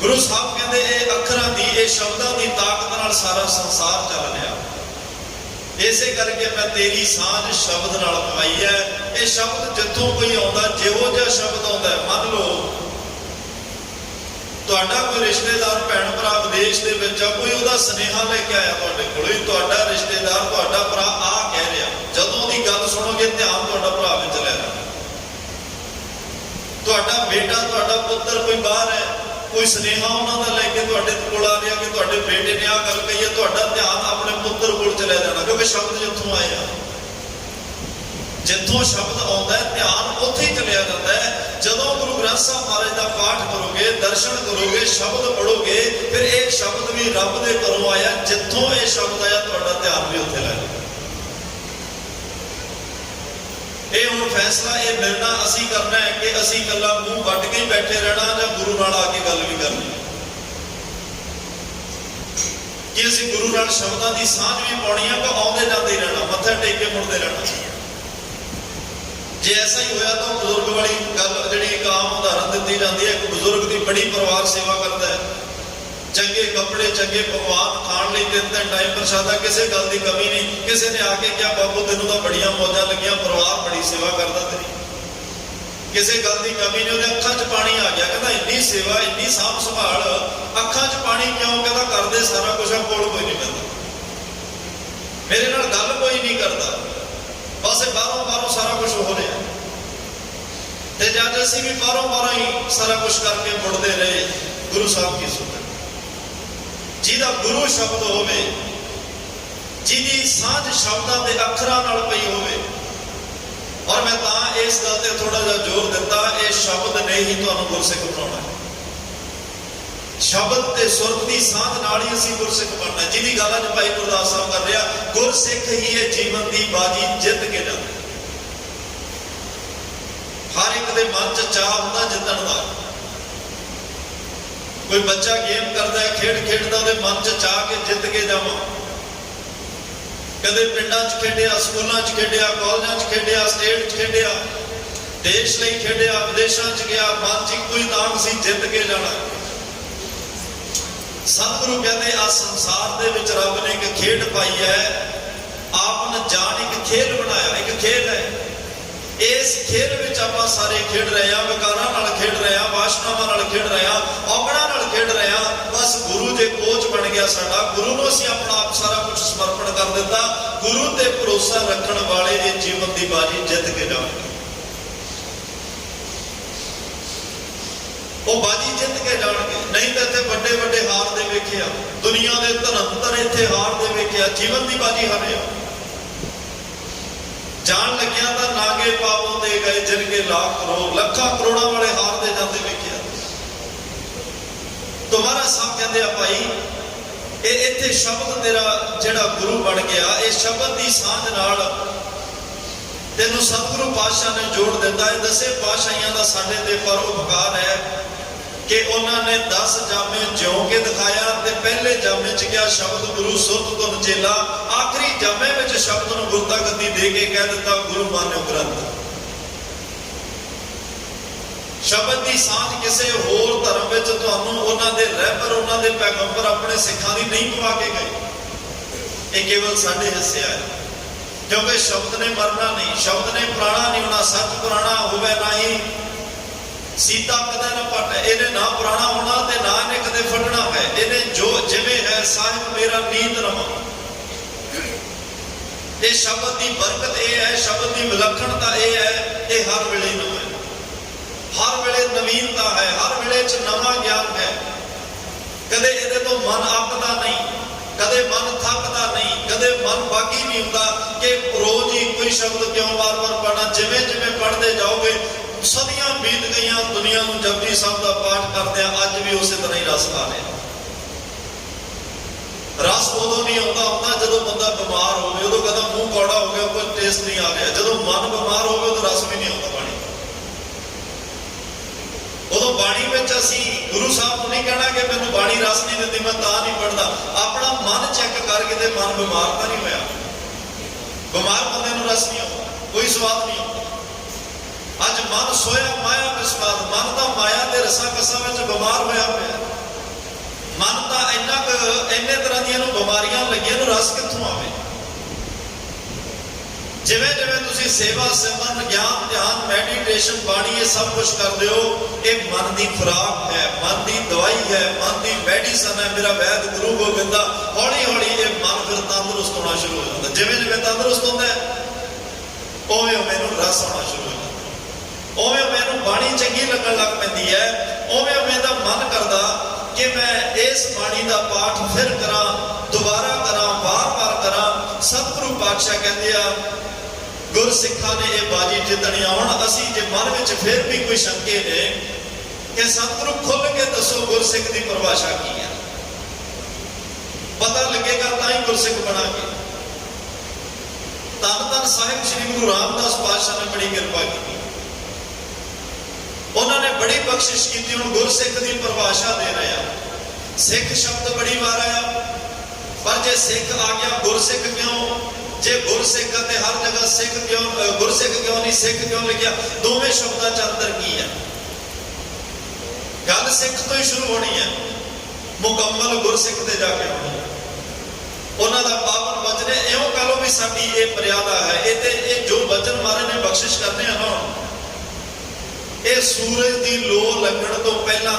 ਗੁਰੂ ਸਾਹਿਬ ਕਹਿੰਦੇ ਇਹ ਅੱਖਰਾਂ ਦੀ, ਇਹ ਸ਼ਬਦਾਂ ਦੀ ਤਾਕਤ ਨਾਲ ਸਾਰਾ ਸੰਸਾਰ ਚੱਲ ਰਿਹਾ। ਇਸੇ ਕਰਕੇ ਮੈਂ ਤੇਰੀ ਸਾਂਝ ਸ਼ਬਦ ਨਾਲ ਪਵਾਈ ਹੈ। ਇਹ ਸ਼ਬਦ ਜਿੱਥੋਂ ਕੋਈ ਆਉਂਦਾ, ਜਿਹੋ ਜਿਹਾ ਸ਼ਬਦ ਆਉਂਦਾ, ਮੰਨ ਲਓ ਤੁਹਾਡਾ ਕੋਈ ਰਿਸ਼ਤੇਦਾਰ ਭੈਣ ਭਰਾ ਵਿਦੇਸ਼ ਦੇ ਵਿੱਚ ਆ, ਕੋਈ ਉਹਦਾ ਸੁਨੇਹਾ ਲੈ ਕੇ ਆਇਆ ਤੁਹਾਡੇ ਕੋਲ, ਤੁਹਾਡਾ ਰਿਸ਼ਤੇਦਾਰ ਤੁਹਾਡਾ ਭਰਾ ਆ ਕਹਿ ਰਿਹਾ, ਜਦੋਂ ਉਹਦੀ ਗੱਲ ਸੁਣੋਗੇ ਧਿਆਨ ਤੁਹਾਡਾ ਭਰਾ ਵਿੱਚ ਚਲਿਆ ਜਾਣਾ। ਤੁਹਾਡਾ ਬੇਟਾ, ਤੁਹਾਡਾ ਪੁੱਤਰ ਕੋਈ ਬਾਹਰ ਹੈ, ਕੋਈ ਸੁਨੇਹਾ ਉਹਨਾਂ ਦਾ ਲੈ ਕੇ ਤੁਹਾਡੇ ਕੋਲ ਆ ਰਿਹਾ ਕਿ ਤੁਹਾਡੇ ਬੇਟੇ ਨੇ ਆਹ ਗੱਲ ਕਹੀ ਹੈ, ਤੁਹਾਡਾ ਧਿਆਨ ਆਪਣੇ ਪੁੱਤਰ ਕੋਲ ਚਲਿਆ ਜਾਣਾ, ਕਿਉਂਕਿ ਸ਼ਬਦ ਜਿੱਥੋਂ ਆਏ ਆ। ਜਿੱਥੋਂ ਸ਼ਬਦ ਆਉਂਦਾ ਹੈ ਧਿਆਨ ਉੱਥੇ ਹੀ ਚਲਿਆ ਜਾਂਦਾ ਹੈ। ਜਦੋਂ ਗੁਰੂ ਗ੍ਰੰਥ ਸਾਹਿਬ ਮਹਾਰਾਜ ਦਾ ਪਾਠ ਕਰੋਗੇ, ਦਰਸ਼ਨ ਕਰੋਗੇ, ਸ਼ਬਦ ਪੜੋਗੇ, ਫਿਰ ਇਹ ਸ਼ਬਦ ਵੀ ਰੱਬ ਦੇ ਘਰੋਂ ਆਇਆ, ਜਿੱਥੋਂ ਇਹ ਸ਼ਬਦ ਆਇਆ ਤੁਹਾਡਾ ਧਿਆਨ ਵੀ ਉੱਥੇ ਲੱਗ ਜਾਏਗਾ। ਇਹ ਹੁਣ ਫੈਸਲਾ ਇਹ ਮਿਲਣਾ ਅਸੀਂ ਕਰਨਾ ਹੈ ਕਿ ਅਸੀਂ ਇਕੱਲਾ ਮੂੰਹ ਵੱਟ ਕੇ ਹੀ ਬੈਠੇ ਰਹਿਣਾ ਜਾਂ ਗੁਰੂ ਨਾਲ ਆ ਕੇ ਗੱਲ ਵੀ ਕਰਨੀ। कि असीं गुरु नाल शब्दां दी साँझ भी पाउणी है, कि आउंदे जांदे ही रहना, मत्था टेक के मुड़दे रहना। जे ऐसा ही होया तो बजुर्ग वाली गल जिहड़ी एक आम उदाहरण दित्ती जाती है, एक बजुर्ग की बड़ी परिवार सेवा करता है, चंगे कपड़े चंगे पकवान खाण लई 3-3 टाइम प्रशादा, किसी गल की कमी नहीं। किसी ने आके क्या बाबू तेनों तो बड़िया मौजा लगिया, परिवार बड़ी सेवा करता तेरी, किसी गल की कमी नहीं। उहदे अखां 'च पानी आ गया, कहता इन्नी सेवा इन्नी साफ संभाल, अखां 'च पानी क्यों? कहता करदे सारा कुछ, कोल कोई नहीं पैंदा, मेरे नाल गल कोई नहीं करता, बस बाहरों बाहरों सारा कुछ हो रहा। ते जद असीं भी बाहरों बाहरों ही सारा कुछ करके मुड़दे रहे, गुरु साहब की सुन, जिहदा गुरु शब्द होवे, जिहदी साँझ शब्दां दे अखरां नाल पई होवे। और मैं तां इस गल ते थोड़ा जिहा जोर दिता, इस शब्द ने ही तुहानूं गुरसिख बनाउणा है। शब्द ते सुरत दी साँझ नाल ही असीं गुरसिख बनना, जिहदी गल अज भाई गुरदास साहब कर रहा, गुरसिख ही है जीवन दी बाजी जित के जांदा। हर एक दे मन च चाह हुंदा जितण दा। कोई बच्चा गेम करता है, खेड खेडदा, उहदे मन च चाह के जित के जावां। कदे पिंडां च खेडिया, स्कूलां च खेडिया, कॉलेजां च खेडिया, स्टेट च खेडिया, देश लई खेडिया, विदेशां च गया, मन च इक्को ही तांग सी जित के जाना। सतगुरु कहते आ संसार दे विच रब ने एक खेड पाई है, आपन जान एक खेल बनाया, एक खेल है। इस खेल में आपां सारे खेड रहे हैं, विकारां नाल खेड रहे हैं, वासनावां नाल खेड रहे हैं, औगणां नाल खेड रहे हैं। बस गुरु जे कोच बन गया साडा, गुरु नूं असीं अपना आप सारा कुछ समर्पण कर दिता। गुरु ते भरोसा रखण वाले ये जीवन की बाजी जित के जाणगे, वो बाजी जित के जाणगे। नहीं तो इत्थे वड्डे वड्डे हार दे वेखे आ, दुनिया दे धरंतर इत्थे हार दे वेखे आ, जीवन की बाजी हारे आ। जान लग्या तो नागे पापों दे गए जिनके लाख करोड़, लखा करोड़ा वाले हार दे जाते वेख्या। तुम्हारा साहब कहते हैं भाई, ये इत्थे शब्द तेरा जिहड़ा गुरु बन गया, इस शब्द की साँझ नाल तेनों सतगुरु पातशाह ने जोड़ दिता है। 10 पातशाहियां दा साडे ते परोपकार है कि उन्होंने 10 जामे ज्यों के दिखाया, ते पहले जामे च क्या शब्द गुरु सुरत तुन चेला, आखिरी जामे में शब्द नूं गुरता गद्दी दे के कह दिता गुरु मान्यो ग्रंथ। शब्द की साँझ किसी होर धर्म में तुहानूं उन्हां दे रहबर, उन्हां दे पैगंबर अपने सिखां दी नहीं पवा के गए, ये केवल साडे हिस्से है। क्योंकि शब्द ने मरना नहीं, शब्द ने पुराना नहीं होना, सच पुराना होवे ना ही सीता कदे ना पट, इन्हें ना पुराना होना ते ना इन्हें कदे फटना है। इन्हें जो जिवें है साहिब मेरा नीत रवा। ये शब्द की बरकत यह है, शब्द की विलक्षणता यह है, ये हर वेले नवां है, हर वेले नवीनता है, हर वेले च नवां ज्ञान है। कदे इहदे तो मन अकदा नहीं, कदे मन थकदा नहीं, कदे मन बागी नहीं होता कि रोज ही कोई शब्द क्यों बार बार पढ़ना। जिवें जिवें पढ़ते जाओगे, सदियां बीत गई, दुनिया में जपजी साहब का पाठ करते हैं, अज भी उस तरह ही रस आ रहा। रस उदों नहीं आता होता जो बंदा बीमार हो, उदों कहता मूँह कौड़ा हो गया, कोई टेस्ट नहीं आ रहा। जो मन बीमार हो तो रस भी नहीं आता बाणी। उदों बाणी में असीं गुरु साहब को नहीं कहना कि मैनूं बाणी रस नहीं दिंदी, मैं तां नहीं पढ़ता। अपना मन चैक करके ते मन बीमार तो नहीं होया। बीमार बंदे नूं रस नहीं आता, कोई स्वाद नहीं आता। अज मन सोया माया विस्वाद, मन तो माया के रसा कसा में बीमार होया पिया। मन तो इन्ने तरह दी बीमारियां लगियां, रस कित्थों आवे। जिवें जिवें तुसीं सेवा सिमरन ज्ञान ध्यान मैडिटेशन बाणी ये सब कुछ करते हो, ये मन की खुराक है, मन की दवाई है, मन की मैडिसन है। मेरा वैद गुरु गोबिंदा हौली हौली ये मन फिर तंदुरुस्त होना शुरू हो जाता। जिवें जिवें तंदुरुस्त होता है उवें उवें नूं रस आना शुरू हो जाता, उवें उवें नूं बाणी चंगी लगन लग पैंदी है, उवें उवें दा मन करदा कि मैं इस बाणी का पाठ फिर करा, दोबारा करा, बार बार करा। सतगुरु पातशाह कहते हैं गुरसिखा ने यह बाजी जितनी। हुण असीं जे मन में फिर भी कोई शंके ने कि सतगुरु खुल के दसो गुरसिख की परिभाषा की है, पता लगेगा तां ही गुरसिख बनांगे। धन धन साहिब श्री गुरु रामदास पातशाह ने बड़ी कृपा की, उन्होंने बड़ी बख्शिश की। हुण गुरसिख की परिभाषा दे रहे हैं। सिख शब्द बड़ी वार आया, पर जे सिख आ गया गुरसिख क्यों, जे गुरसिख ते हर जगह सिख क्यों, गुरसिख क्यों नहीं सिख क्यों लिखिया, दोवें शब्दां च अंतर की है? गल सिख तो ही शुरू होनी है, मुकम्मल गुरसिख ते जाके होनी है। उन्हां दा पावन वचन है, इउं कह लो भी साडी ये मर्यादा है। ये जो वचन मारे ने बख्शिश करने हैं ना, ये सूरज की लो लगन तो पहला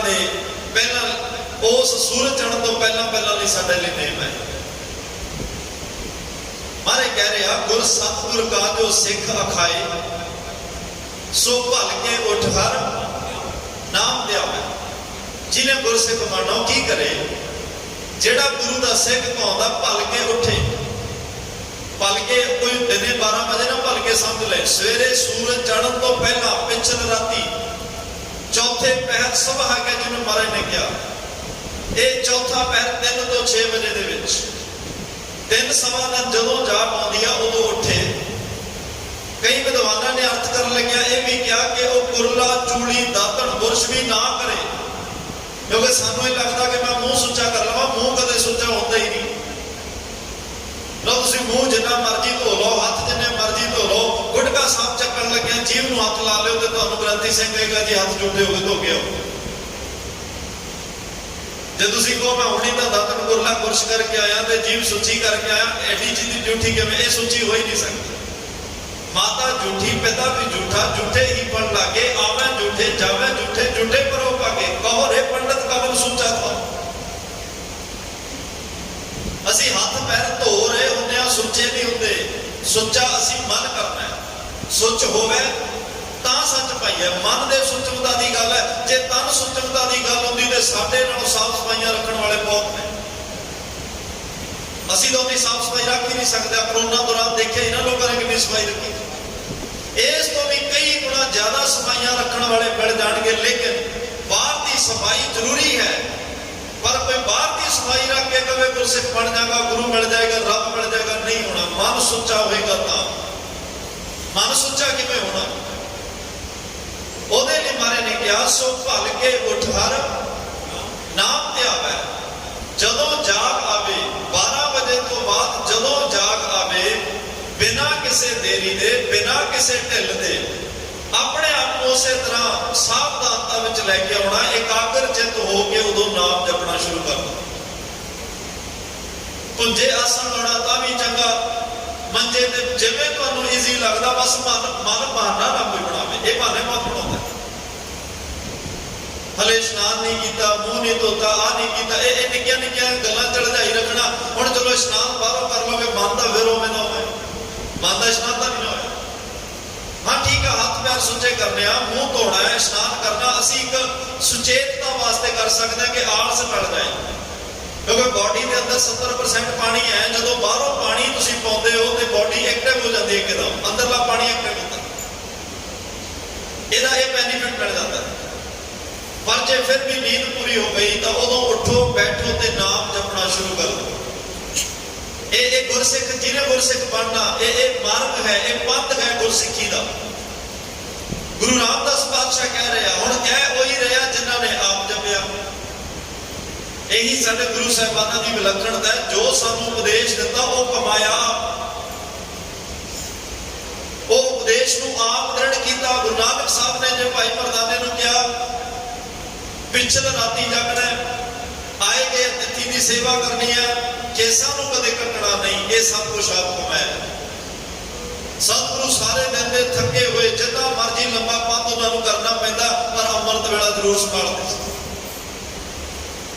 उस सूरज चढ़न तो पहला नहीं साडे लिए नेम है। मारे कह रहे गुर सतगुर का जो सिख अखाए, सो भल के उठ हर नाम ध्यावे। जिन्हें गुरसिख बनना की करे, जेड़ा गुरु का सिख पाउंदा भल के उठे। भल के कोई दिने 12 बजे ना भल के समझ ले, सवेरे सूरज चढ़न तो पहला पिछल राती चौथे पहर सुबह है जिन्होंने महाराज ने कहा, यह चौथा पहर 3 तो 6 बजे दे विच 3 सवा दिन जदों जाप आउंदी है उदों उठे। कई विद्वानां ने अर्थ कर लग्या यह भी कहा कि वह कुरला चूड़ी दातन बुरश भी ना करे, क्योंकि सानू ये लगता कि मैं मूँह सुच्चा कर लवां, मूँह कदे सुच्चा होता ही नहीं। लो तुसीं मूँह जिन्ना मर्जी धो लो, हथ जिन्ने मर्जी धो लो, गुटका साफ चक्कन लग्या जीव नूं हथ ला लिओ ते तुहानूं ग्रंथी सिंह कहेगा जी हथ जूठे हो गए धो के आओ। जे तुसीं कहो मैं हुणी तां दातन कुरला बुरश करके आया ते जीव सुची करके आया, एडी चीज झूठी किवें? ये सुची हो ही नहीं सकती। माता झूठी, पिता भी झूठा, झूठे ही पढ़ लागे, आवे झूठे जावे झूठे, झूठे परो पाके। कहो रे पंडित कवन सुचा था। असी हाथ पैर धो रहे होंगे सुच्चे नहीं होंगे, सुच्चा असी मन करना है। सुच होवे तां सच पाइए, मन दे सुचमता दी गल है। जे तन सुचमता दी गल होंदी ते साडे नालों साफ सफाइयां रखण वाले बहुत ने। असी तो अपनी साफ सफाई रख ही नहीं सकते। कोरोना दौरान देखे इन्हां लोगों ने कितनी सफाई रखी, इस तो भी कई गुणा ज्यादा सफाइयां रखण वाले मिल जाणगे। लेकिन बाहर की सफाई जरूरी है, पर कोई बाहर की सफाई रख के कहे गुरसिख बन जाएगा, गुरु मिल जाएगा, रब मिल जाएगा, नहीं होना। मन सुच्चा होएगा तां। मन सुच्चा किवें होना? ਉਹਦੇ ਲਈ ਮਾਰੇ ਨੇ ਕਿਹਾ ਸੋ ਭਲ ਕੇ ਉਠ ਹਰ ਨਾਮ ਧਿਆਵੈ। ਜਦੋਂ ਜਾਗ ਆਵੇ 12 ਵਜੇ ਤੋਂ ਬਾਅਦ ਜਦੋਂ ਜਾਗ ਆਵੇ, ਬਿਨਾਂ ਕਿਸੇ ਦੇਰੀ ਦੇ, ਬਿਨਾਂ ਕਿਸੇ ਢਿੱਲ ਦੇ, ਆਪਣੇ ਆਪ ਨੂੰ ਉਸੇ ਤਰ੍ਹਾਂ ਸਾਵਧਾਨਤਾ ਵਿੱਚ ਲੈ ਕੇ ਆਉਣਾ। ਇਕਾਗਰ ਚਿੱਤ ਹੋ ਕੇ ਉਦੋਂ ਨਾਮ ਜਪਣਾ ਸ਼ੁਰੂ ਕਰ ਦਿਓ। ਪੁੰਜੇ ਆਸਣ ਲਾਉਣਾ ਤਾਂ ਵੀ ਚੰਗਾ, ਮੰਜੇ ਤੇ ਜਿਵੇਂ ਤੁਹਾਨੂੰ ਈਜ਼ੀ ਲੱਗਦਾ, ਬਸ ਮਨ ਬਹਾਨਾ ਨਾ ਕੋਈ ਬਣਾਵੇ। ਇਹ ਬਹਾਨੇ ਬਹੁਤ ਬਣਾਉਂਦਾ। ਹਲੇ ਇਸ਼ਨਾਨ ਨਹੀਂ ਕੀਤਾ, ਮੂੰਹ ਨਹੀਂ ਧੋਤਾ, ਆਹ ਨਹੀਂ ਕੀਤਾ, ਇਹ ਨਿੱਕੀਆਂ ਨਿੱਕੀਆਂ ਗੱਲਾਂ ਚੜ੍ਹਾਈ ਰੱਖਣਾ। ਹੁਣ ਚਲੋ ਇਸ਼ਨਾਨ ਬਾਹਰੋਂ ਕਰ ਲਓਗੇ, ਮਨ ਦਾ ਫਿਰ ਉਵੇਂ ਨਾ ਹੋਵੇ, ਮਨ ਦਾ ਇਸ਼ਨਾਨ ਤਾਂ ਨਹੀਂ ਹੋਇਆ। हाँ ठीक है, हाथ पैर सुचे करने, मुंह धोना है, इशनान करना असी एक सुचेतता वास्ते कर सकते हैं कि आलस टल जाए। क्योंकि बॉडी के अंदर 70% पानी है। जो बाहरों पानी तुम पाते हो तो बॉडी एक्टिव हो जाती है, एकदम अंदरला पानी एक्टिव होता है, यदा ये बेनीफिट मिल जाता है। पर जे फिर भी नींद पूरी हो गई तो उदों उठो बैठो तो नाम जपना शुरू कर दो। ये गुरसिख, जिन्हें गुरसिख बनना, ये मार्ग है, ये पंथ है गुरसिखी का। गुरु रामदास पातशाह कह रहे हैं, हुण कह वही रहा जिन्होंने आप जपिया। यही साडे गुरु साहिबाना की विलक्षणता है। जो सानू उपदेश दिता वो कमाया, वो उपदेश नूं आप दृढ़ किया। गुरु नानक साहब ने जो भाई मरदाने नूं कहा पिछल राती जागना, आए गए अतिथि की सेवा करनी है, केसां नूं कदे कटना नहीं, ये सब कुछ आप कमाया। सतगुरु सारे दिन दे थके हुए जितना मर्जी लंबा पंथ उन्होंने करना पैंदा, पर अमृत वेला जरूर संभालते।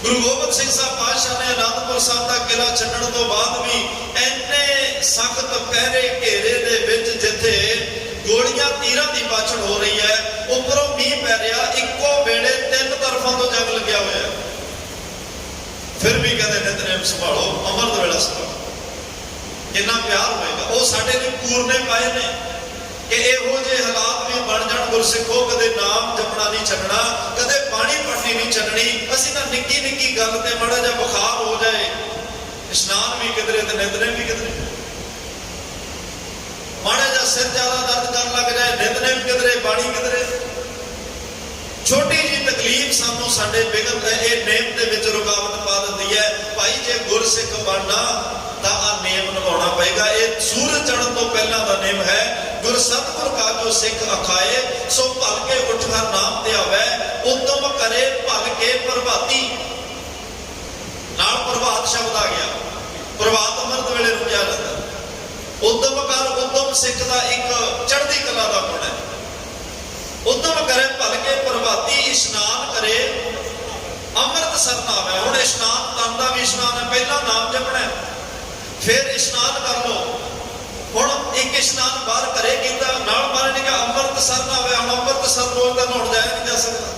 गुरु गोबिंद सिंह साहब पातशाह ने आनंदपुर साहब का किला छड्डण तो बाद भी इन्ने सख्त पहरे घेरे दे विच जिथे गोलियां तीरां दी बाछड़ हो रही है, उपरों मींह पै रहा, इक्को वेले 3 तरफों तो जंग लग्या होया, फिर भी कहते नितनेम संभालो, अमृत वेला संभालो। कितना प्यार होएगा। वो साडे लिए पूरने पाए ने कि इहो जे हालात भी बन जाण, गुरसिखो कदे नाम जपना नहीं छड्डना, कदे पानी पड़नी नहीं छड्डनी। असीं तां निक्की निक्की गल ते माड़ा जिहा बुखार हो जाए, इशनान भी किधरे ते नितनेम भी किधरे, माड़ा जिहा सिर ज्यादा दर्द करन लग जाए, नितनेम किधरे, बाणी किधरे। छोटी जी तकलीफ सानू साडे बिगड़ ये नेम दे विच रुकावट पा दिंदी है। भाई जे गुरसिख बनना तां आ नेम निभाउणा पएगा। ये सूरज चढ़न तो पहला दा नेम है। गुर सतगुर का जो सिख अखाए सो भल के उठ हर नाम ते आवे। उद्यम करे भल के प्रभाती, नाल प्रभात शब्द आ गया। प्रभात अमृत वेले नूं किहा जांदा। उद्यम कर, उद्यम सिख दा एक चढ़दी कला दा गुण है। उद्यम करे भल के प्रभाती, इशनान करे अमृत सरनावे। हुण इशनान तन दा भी इशनान है, पहला नाम जपना है, फिर इशनान कर लो। हुण एक इशनान बाहर करे कीता, नाल मारे ने कहा अमृत सरनावे। हुण अमृत सर रोज तां नहाउण जाया नहीं जा सकदा।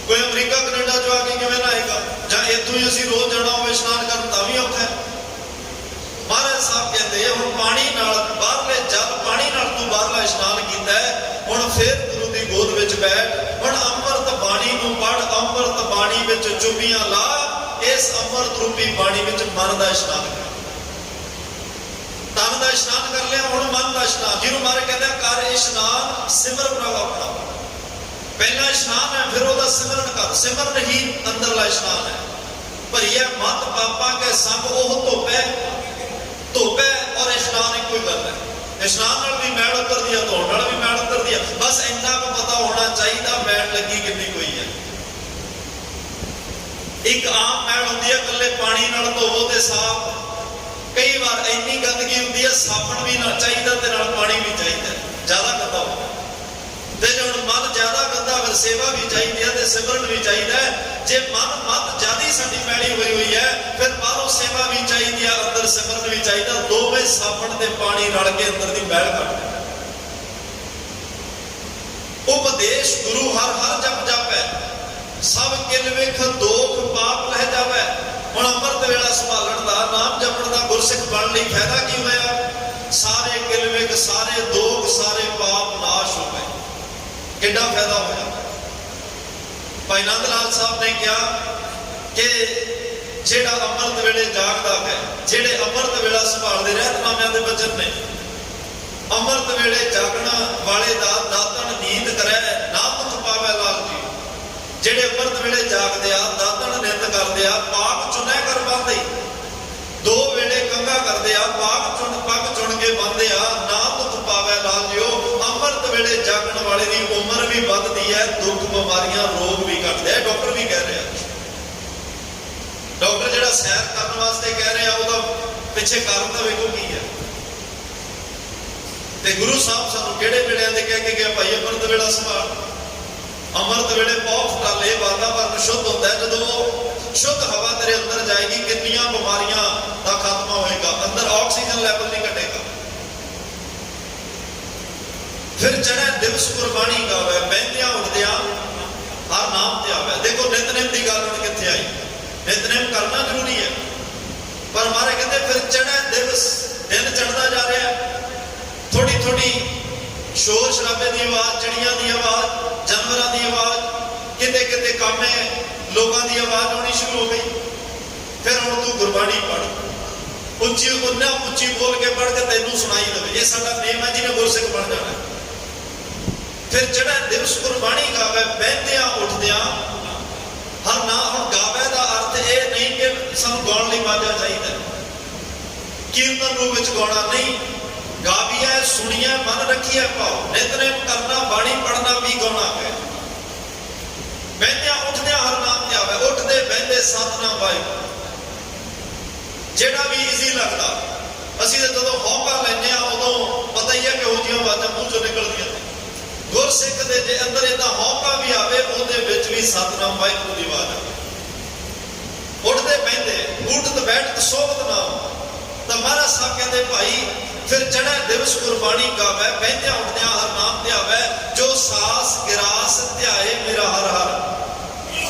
कोई अमरीका कनेडा जो आके किवें नहाएगा, जां इत्थों ही असीं रोज जाना होवे इशनान करन तां भी औखा है। महाराज साहब कहते हैं हुण पानी नाल बाहरले जल पानी नाल तू बाहरला इशनान कीता है, हुण फिर गुरु दी गोद विच बैठ। हुण अमृत बाणी नूं पढ़, अमृत बाणी विच चुबियां ला। इस अमृत रूपी बाणी विच मन दा इशनान कर। तन दा इशनान कर लिया, हुण मन दा इशनान। जिहनूं मारे कहंदे कर इशनान सिमर प्रभ अपना। पहला इशनान है, फिर ओहदा सिमरन कर। सिमरन ही अंदरला इशनान है। भरिए मत पापा के संग ओह धोपे धोपे और इशनान एक कोई गल है। इशनान नाल भी मैल उतरदी है, धोण नाल भी मैल उतरदी है। बस इन्ना को पता होना चाहिए मैल लगी कितनी कोई है। एक आम मैल होंदी है कल्ले पानी नाल धोवो ते साफ। कई बार इन्नी गंदगी होंदी है साबण भी ना चाहिए ते नाल पानी भी चाहिए, ज्यादा गंदा हो ते जे हुण मन ज्यादा गंदा फिर सेवा भी चाहिए है ते सिमरन भी चाहिए। जे मन मत ज्यादा साडी मैली हुई हुई है फिर बाहरों सेवा भी चाहिए, अंदर सिमरन भी चाहिए। दोवें साबण ते पानी रल के अंदर दी मैल कढ दे। उपदेश गुरु हर हर जप जापै, सब किल विख दोख पाप लह जावै। हुण अमृत वेला संभालण दा, नाम जपण दा, गुरसिख बण लई फायदा की होया? सारे किल विख, सारे दोख, सारे पाप नाश हो गए। कितना फायदा होया? भाई नंद लाल साहब ने कहा कि जेड़ा अमृत वेले जागदा है, जेड़े अमृत वेला संभालते रहतनामिਆਂ ਦੇ बचन ने, अमृत वेले जागना वाले दा दातन नींद करे ना मुख पावे लाल जी। जेड़े अमृत वेले जागदे आ, दातन निंद करदे आ, पाक चुने कर बांधे। दो वेले कंगा करदे आ, पाक चुन पग चुन के बांधे आ, ना मुख पावे लाल जीओ। अमृत वेले जागण वाले दी उम्र भी वधदी है, दुख बीमारियां रोग भी घटदे हैं। डॉक्टर भी कह रहे हैं, डॉक्टर जिहड़ा सैर करन वास्ते कह रहे हैं ਉਹਦਾ ਪਿੱਛੇ ਕਾਰਨ ਤਾਂ ਵੇਖੋ ਕੀ ਹੈ। ਤੇ ਗੁਰੂ ਸਾਹਿਬ ਸਾਨੂੰ ਕਿਹੜੇ ਵੇਲਿਆਂ ਦੇ ਕਹਿ ਕੇ ਗਿਆ ਭਾਈ ਅਮਰਤ ਵੇਲਾ ਸੰਭਾਲ। अमृत वेले बहुत टाले वातावरण शुद्ध होता है। जो शुद्ध हवा तेरे अंदर जाएगी कितनियां बीमारियां का खात्मा होएगा, अंदर ऑक्सीजन लेवल नहीं घटेगा। फिर चढ़े दिवस गुरबाणी गावे, बहंदियां उठदियां हर नाम ते आवे। देखो नितनेम की गल हुण कित्थे आई? नितनेम करना जरूरी है, पर मारे कहते फिर चढ़े दिवस, दिन चढ़ता जा रहा है। थोड़ी थोड़ी शोर शराबे की आवाज, चिड़ियां की आवाज, जानवरों की आवाज, किते किते कामे लोगों की आवाज आनी शुरू हो गई। फिर हुण तू गुरबाणी पढ़, उच्ची उन्ना उच्ची बोल के पढ़ के तेनू सुनाई देवे। ये साडा नेम है, जिन्हें गुरसिख बन जाना है। फिर चढ़े दिवस गुरबाणी गावे, बहंदियां उठदियां हर ना। हुण गावे का अर्थ ये नहीं कि सानू गाउण लई वाजा चाहिए, कीर्तन रूप विच गाउणा नहीं। गाविया सुनिया मन रखिए पाओ, नितनेम करना, बाणी पढ़ना भी गाना है। बहंदियां उठदियां हर नाम ते आवे, उठदे बहंदे सतनाम वाहिगुरू। जेड़ा भी इजी लगता, असीं ते जदों हौका लैंदे आ उदों पता ही है कि किहो जिहियां आवाज़ां मूँह चों निकलदियां ने। गुरसिख दे जे अंदर इदां हौका भी आवे, उहदे विच भी सतनाम वाहिगुरू दी आवाज़ आवे। उठदे बहंदे, उठत बैठत सोबत नाम। तो महाराज साहब कहते भाई फिर चढ़े दिवस गुरबाणी गावे, बहंदियां उठदियां हर नाम ते आवे। जो सास गिरास ध्याए मेरा हर हर।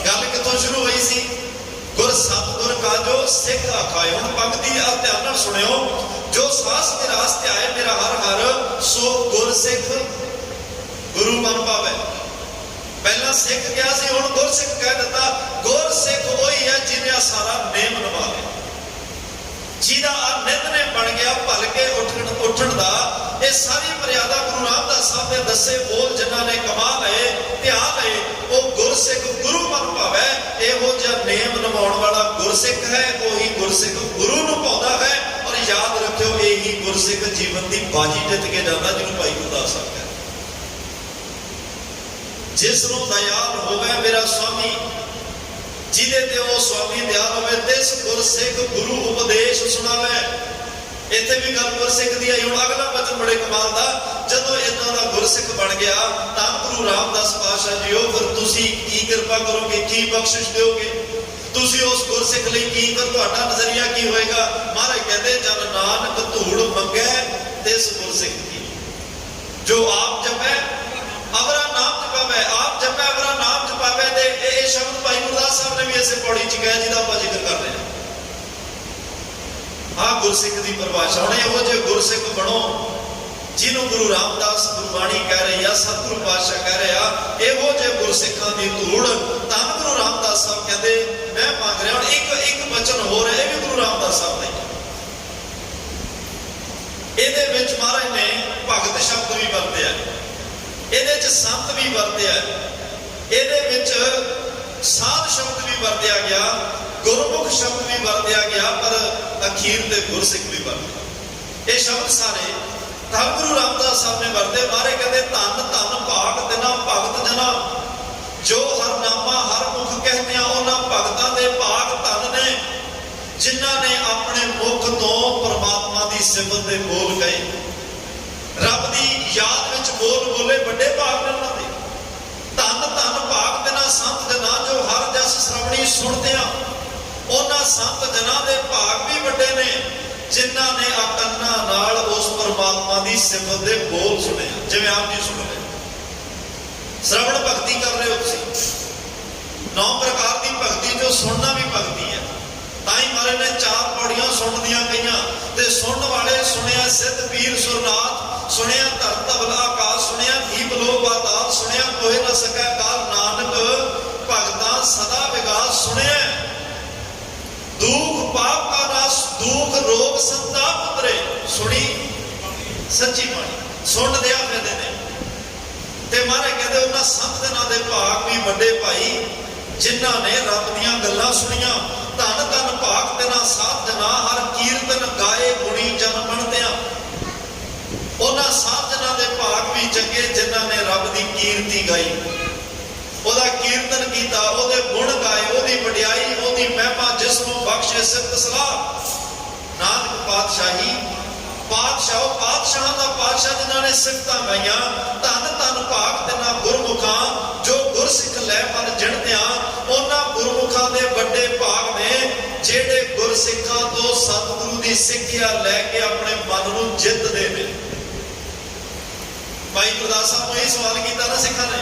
गल कितों शुरू हुई सी? गुर सतगुर का जो सिख आखाए। हुण पंक्ति ध्यान नाल सुणियो। जो सास गिरास ध्याए मेरा हर हर, सो गुरसिख गुरु बन पावे। पहला सिख क्या सी, हुण गुरसिख कह दिता। गुरसिख वही है जिन्हें सारा नेम निभा लिया, जिहदा नितनेम बन गया भल के उठण दा। ये सारी मर्यादा गुरु रामदास साहब ने दसे बोल जिन्हां ने कमा लए। ही गुरसिख जीवन की बाजी जित के जाता, जिन्होंने भाई गुरदास साहब कहते। जिसनों दयाल होवे मेरा स्वामी, जिदे ते वो स्वामी दयाल होवे, तिस गुरसिख गुरु उपदेश सुनावे। इत्थे भी गल गुरसिख दी आई। हुण अगला वचन बड़े कमाल दा, जदों इदां दा गुरसिख बन गया तां गुरु रामदास पातशाह जीओ फिर तुसीं की कृपा करोगे, की बख्शिश दोगे, तुसीं उस गुरसिख लई की कर, तुहाडा नजरिया की होएगा। महाराज कहते जन नानक धूड़ मंगै तिस गुरसिख की, जो आप जपै अवरा नाम जपावे, आप जपै अवरा नाम जपावे। ते ये शब्द भाई गुरदास साहब ने भी इसे पौड़ी च कहा जिहदा आपां जिक्र कर रहे हैं। हाँ गुरसिख की परिभाषा। हुण इहो जिहे गुरसिख बनो जिन्हों गुरु रामदास गुरबाणी कह रहे या सतगुरु पातशाह कह रहे हैं, इहो जिहे गुरसिखां दी धूड़ धन गुरु रामदास साहब कहते मैं मंग रहा। हुण एक वचन हो रहा है भी गुरु रामदास साहब ने, इहदे विच महाराज ने भगत शब्द भी वरतिया, इहदे च संत भी वरतिया, इहदे विच साध शब्द भी वरतिया गया, गुरमुख शब्द भी वरतिया गया, पर अखीर ते गुरसिख भी वरतिया। ये शब्द सारे धन गुरु रामदास साहब ने वरते। मारे कहते धन धन भाग तिना भगत जना, जो हर नामा हर मुख कहते हैं उन्हां भगतां दे भाग धन ने, जिन्हां ने अपने मुख तो परमात्मा की सिफत दे बोल गए, रब की याद विच बोल बोले, बड़े भाग ने उन्हां दे। धन धन भाग तिना संत जना, जो हर जस श्रवणी सुनते हैं उन्हां संत जना दे भाग भी बड़े ने, जिन्हां ने अकन्ना नाल उस परमात्मा की सिफत दे बोल सुने। जिवें आप जी सुन रहे श्रवण भगती कर रहे हो तुसीं, 9 प्रकार की भगती, जो सुनना भी भगती है। ताई महाराज ने 4 पौड़ियां सुन दियां गईयां, ते सुनन वाले सुनिया सिद्ध पीर सुरनाथ, सुनिया धरत धवल आकाश, सुनिया दीप लो पाताल, सुनिया कोई न सकै काल, नानक भगतां सदा विगास सुनिया। दुख पाप का नाश, दुख रोग संताप उतरे, सुनी सच्ची बाणी, सुन दिया फिरदे ने। ते मारे कहते उन्हां संत जनां दे भाग भी बड़े भाई, जिन्हां ने रब दीयां गल्लां सुनियां। धन धन भाग तिना साध जना, हर कीर्तन गाए गुणी जन बनदियां। उन्हां साध जनां दे भाग भी चंगे, जिन्हां ने रब दी कीर्ति गाई, ओदा कीर्तन कीता, ओदे गुण गाए, ओदी वडियाई, ओदी महिमा, जिसनों बख्शे सिफत सलाह। नानक पातशाही पातशाह, पातशाह दा पातशाह जिन्हां ने सिफतां गाईयां। धन धन भाग तिना गुरमुखां, जो गुरसिख लै मन जिणदियां। उन्हां गुरमुखां दे वड्डे भाग ने, जिहड़े गुरसिखां तो सतगुरु दी सिੱਖਿਆ लैके अपने मन नूं जितदे ने। भाई गुरदास साहब ने सवाल किया ना सिखां ने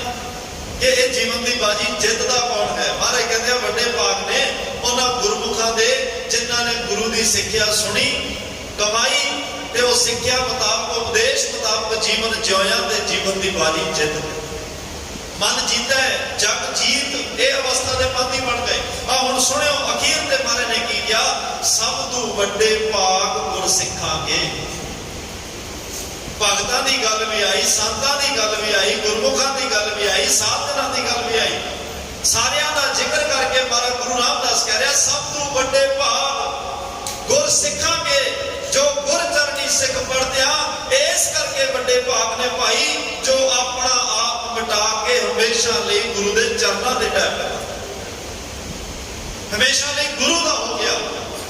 कि ये जीवन की बाजी जितदा कौन है। महाराज कहते हैं वड्डे भाग ने उन्हां गुरमुखां दे, जिन्हां ने गुरु की सिੱਖਿਆ सुनी, कमाई, ते वो सिੱਖਿਆ मुताबक उपदेश मुताबक जीवन जिया, ते जीवन की बाजी जित मन जीता है, जग जीत। ये अवस्था के मन ही बन गए। हुण सुनियो अखीर ते महाराज ने की किया, सब तो वड्डे भाग गुरसिखां के। भगतां दी गल भी आई, संतां दी गल भी आई, गुरमुखां दी गल भी आई, साधनां दी गल भी आई। सारियां दा जिक्र करके महाराज गुरु रामदास कह रहा सब तो वड्डे भाग गुरसिखां के, जो गुर चरणी सिख पढ़दिया। इस करके वड्डे भाग ने भाई, जो अपना आप मिटा के हमेशा लिए गुरु के चरणों से टह पै, हमेशा लिए गुरु का हो गया।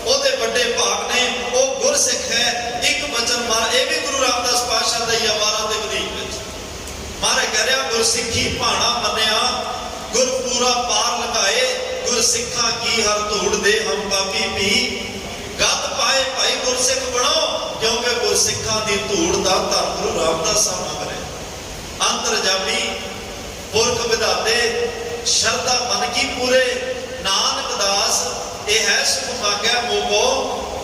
ਉਹਦੇ ਵੱਡੇ ਭਾਗ ਨੇ, ਉਹ ਗੁਰਸਿੱਖ है। एक वचन मार ये भी गुरु रामदास पातशाह दा ही 12 ਦੇ ਵਧੀਕ ਵਿੱਚ ਮਾਰੇ कह रहा गुरसिखी भाणा मन्निया, गुर पूरा पार लगाए, गुरसिखा की हर धूड़ दे हम पापी भी। गत पाए भाई गुरसिख बनो, क्योंकि गुरसिखा की धूड़ का धन गुरु रामदास साहब करे। अंतरजामी पुरख विधाते शरदा मन की पूरे, नानक दास ये है सुख मांगया मोगो,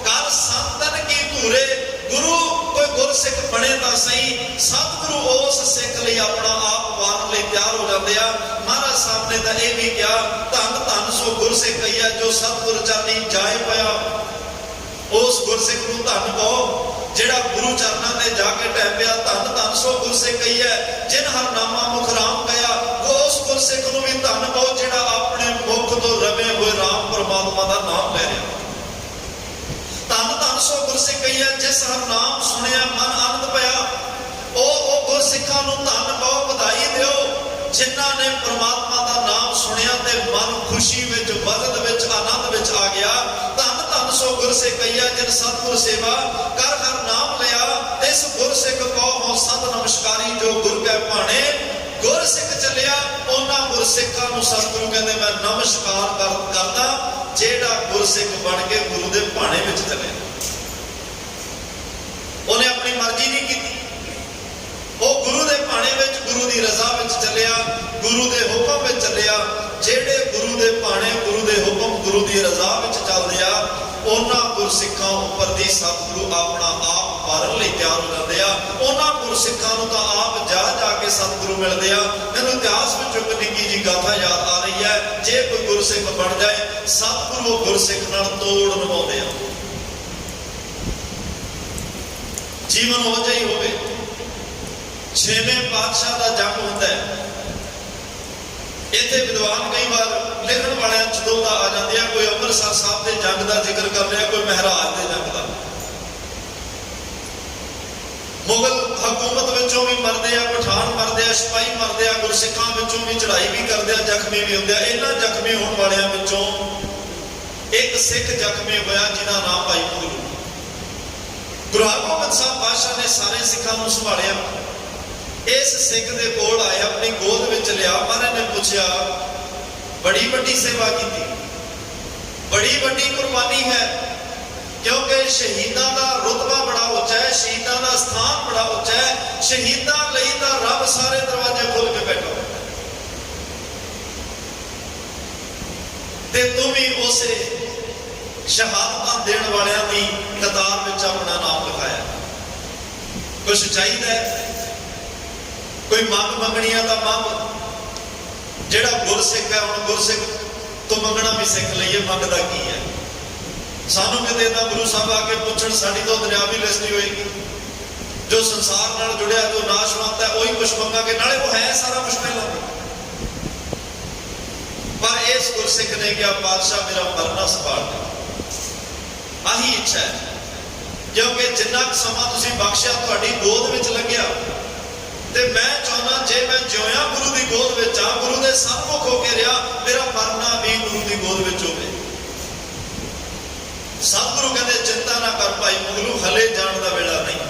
कर संतन की धूरे। गुरु कोई गुरसिख बने तो सही, सतगुरु उस सिख लई अपना आप वारन लई तैयार हो जाते हैं। महाराज साहब ने तो यह भी कहा, धन धन सो गुरसिख कही है, जो सतगुर चरनी जाए पाया। उस गुरसिख नूं धन कहो जिहड़ा गुरु चरणों से जाके टह पिया। धन धन सो गुरसिख कही है, जिन हर नामा मुख राम कया। उस गुरसिख नूं भी धन कहो जिहड़ा अपने मुख तो रवे हुए राम परमात्मा का नाम ले रहा। धन धन सो गुरसिख कही है, तिस हर नाम सुनिया मन आनंद पाया। ओ गुरसिखां नूं धन पाओ, बधाई दिओ जिन्हां ने परमात्मा दा नाम सुनिया ते मन खुशी विच, बदल विच, आनंद विच आ गया। धन धन सो गुरसिखैया जिन सतगुर सेवा कर हर नाम लिया। तिस गुरसिख कहो हो सत नमस्कारी जो गुर कै भाणे। गुरसिख चलिया उन्हां गुरसिखां नूं सतगुरु कहंदे मैं नमस्कार करदा जेड़ा गुरसिख बन के गुरु दे भाणे विच चले। उन्हें अपनी मर्जी नहीं की, वो गुरु दे भाणे विच गुरु दी रजा विच चलिया, गुरु दे हुक्म विच चलिया। जेड़े गुरु दे भाणे गुरु दे हुक्म गुरु दी रजा विच चलदे आ उन्हां गुरसिखां उपर दी सतगुरु अपना आप मारन लई तैयार हो जांदे आ। उन्हां गुरसिखां नूं तां आप जा के सतगुरु मिलदे आ। मैनूं इतिहास विच एक निक्की जी गाथा याद आ रही है। जे कोई गुरसिख बन जाए सतगुरु गुरसिख नाल तोड़ निभाउंदे आ। जीवन हो जाई होवे, छेवें पातशाह का जंग होता है। इत्थे विद्वान कई बार लिखण वाले चदोदा आ जाते हैं, कोई अमृतसर साहब के जंग का जिक्र कर रहा, कोई महराज के जंग का। मुगल हकूमत विचों भी मरदे आ, पठान मरदे आ, सिपाही मरदे आ, गुरसिखां विचों भी चढ़ाई भी करदे आ, जख्मी भी होंदे आ। इन्हां जख्मी होण वालियां विचों एक सिख जख्मी होया जिहदा नाम भाई मुगलू। गुरु हरगोबिंद साहब पातशाह ने सारे सिखां नूं संभालिया। इस सिख दे कोल आए, अपनी गोद विच लिया। महाराज ने पूछा बड़ी वड्डी सेवा की, बड़ी वड्डी कुर्बानी है, क्योंकि शहीदां दा रुतबा बड़ा उच्चा है, शहीदां दा स्थान बड़ा उच्चा है। शहीदां लई तां रब सारे दरवाजे खोल के बैठा है ते तू भी उसे शहादतां देण वालियां दी कतार विच अपना नाम लिखाया। कुछ चाहिए, कोई मंग मंगणियां दा मंग। जेड़ा गुरसिख है, हुण गुरसिख तो मंगना भी सिख लईए, मंगदा की है। सानू किते तां गुरु साहब आके पुछण साडी तो दुनियावी लिस्ट ही होएगी। जो संसार नाल जुड़िया, जो नाशवंत है, वही कुछ मंगांगे, नाले वो है सारा कुछ पहला। पर इस गुरसिख ने कहा पातशाह मेरा मरना संभाल दे, आही इच्छा है। क्योंकि जिन्ना समा तुसीं बख्शिया तुहाडी गोद विच लग्या ते मैं चाहना जे मैं जिउया गुरु दी गोद विच आ, गुरु दे सन्मुख हो के रहा, मेरा मरना भी गुरु दी गोद विच होवे। सतगुरु कहते चिंता ना कर भाई मुगलू, हले जाण दा वेला नहीं,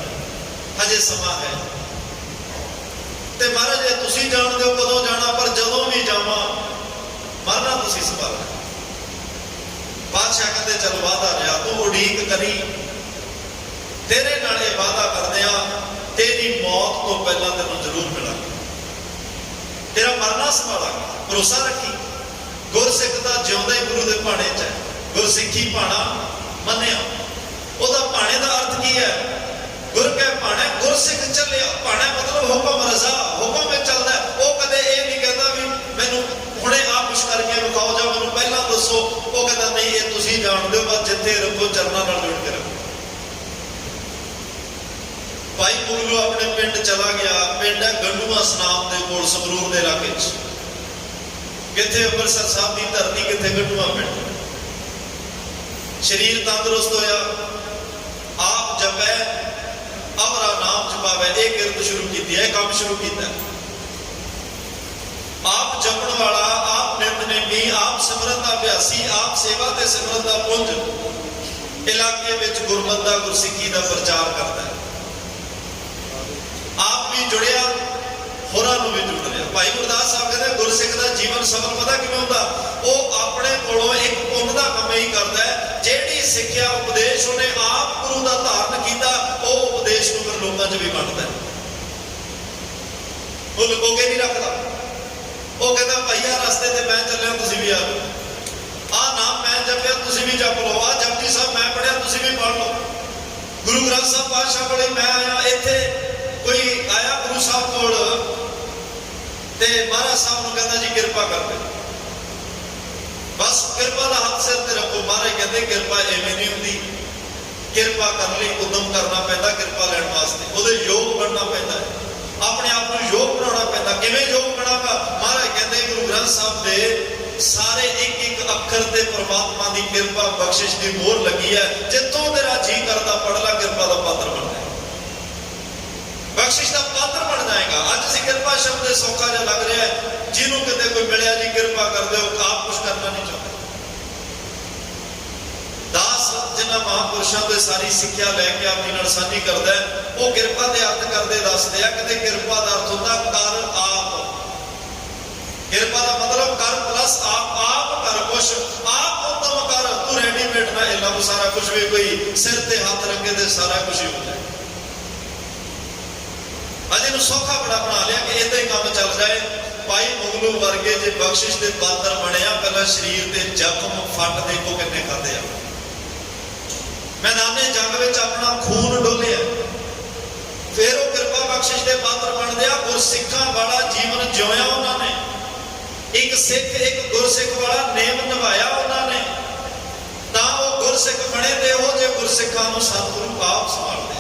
हजे समा है। ते महाराज जे तुसीं जाणदे हो कदों जाना, पर जदों भी जावां मरना तुसीं संभालना। बादशाह कहते चल वादा रहा, तू उड़ीक करी, तेरे नाल इह वादा करदे आ तेरी मौत तो पहला तेनों जरूर मिलांगे, तेरा मरना संभालांगे, भरोसा रखी। गुरसिख दा जिउंदा ही गुरु दे भाणे च है, गुरसिखी भाणा मन्निया। ओहदा भाणे दा अर्थ की है? गुर कै भाणे, गुरसिख चलिया। भाणे मतलब हुक्म रजा, हुक्म में चलदा है। वो कदे ये नहीं कहता भी मैनूं हुणे आ कुछ करके विखाओ जाओ, मैनूं पहला दसो। वो कहता नहीं, ये तुसीं जाणदे हो, बस जिथे रखो चरनां नाल जोड़ के रखो। भाई मुगलू अपने पिंड चला गया। पिंड है गंडूआ सनाम के कोल, संगरूर के इलाके, किथे अमृतसर साहब की धरती, किथे गंडूआ पिंड। शरीर तंदुरुस्त होया, आप जपै, अवरा नाम जपावे, एक किरत शुरू की है, काम शुरू किया। आप जपण वाला, आप नितनेमी, आप सिमरन का अभ्यासी, आप सेवा ते सिमरन का पुंज इलाके में गुरमत गुरसिखी का प्रचार करता है। आप भी जुड़िया, होरां नूं भी जुड़ लिया। भाई गुरदास साहब कहते गुरसिख का जीवन सफल पता किवें हुंदा? वो अपने कोलों एक पुण्य का काम ही करता है। जिहड़ी सिक्ख्या उपदेश उन्हें आप गुरु का धारण किया, वो उपदेश को फिर लोगों च भी वंडदा है, वो लुको के नहीं रखता। वो कहता भैया रस्ते से मैं चलिया, तुसीं भी आ जाओ, आ नाम मैं जपिया तुसीं भी जप लो, आ जपजी साहब मैं पढ़िया तुसीं भी पढ़ लो। गुरु ग्रंथ साहब पातशाह कोले मैं आया, इत्थे कोई आया गुरु साहब कोल ते महाराज साहब नूं कहंदा जी किरपा कर दे, बस किरपा का हाथ सिर ते रखो। महाराज कहते किरपा इवें नहीं हुंदी, किरपा करने लई उद्यम करना पैंदा, किरपा लैण वास्ते उहदे योग बनना पैंदा है, अपने आप को योग बनाना पैंदा। किवें योग बनागा? महाराज कहते गुरु ग्रंथ साहब दे सारे एक एक अखर ते परमात्मा की किरपा बख्शिश की मोहर लगी है। जितों तेरा जी करता पढ़ ला, किरपा का सौखा जिहा लग रहा है, जिन्हों किते कोई मिलिया जी किरपा कर दो, आप कुछ करना नहीं चाहते। दास जिन्हां महापुरुषों से सारी सिक्ख्या लैके अपनी नाल साझी करता है, वो किरपा के अर्थ करते दसदे आ कि किरपा का अर्थ होता कर आप। किरपा का मतलब कर प्लस आप कर कुछ, आप उत्तम कर, तू रेडीमेड ना इला सारा कुछ भी कोई सिर ते हाथ रखे तो सारा कुछ ही हो जाए। अज इन सौखा बड़ा बना लिया कि इदा ही काम चल जाए। भाई मुगलू वर्गे जो बख्शिश के पात्र बने, पहला शरीर के जख्म फट देखो कितने खाते आ, मैदाने जंग में अपना खून डोलिया, फिर वो कृपा बख्शिश के पात्र बनते आ। गुरसिखा वाला जीवन जिया उन्होंने, एक सिख एक गुरसिख वाला नेम निभाया उन्होंने, तो वो गुरसिख बने। तो वो जो गुरसिखा सतगुरु आप संभालते।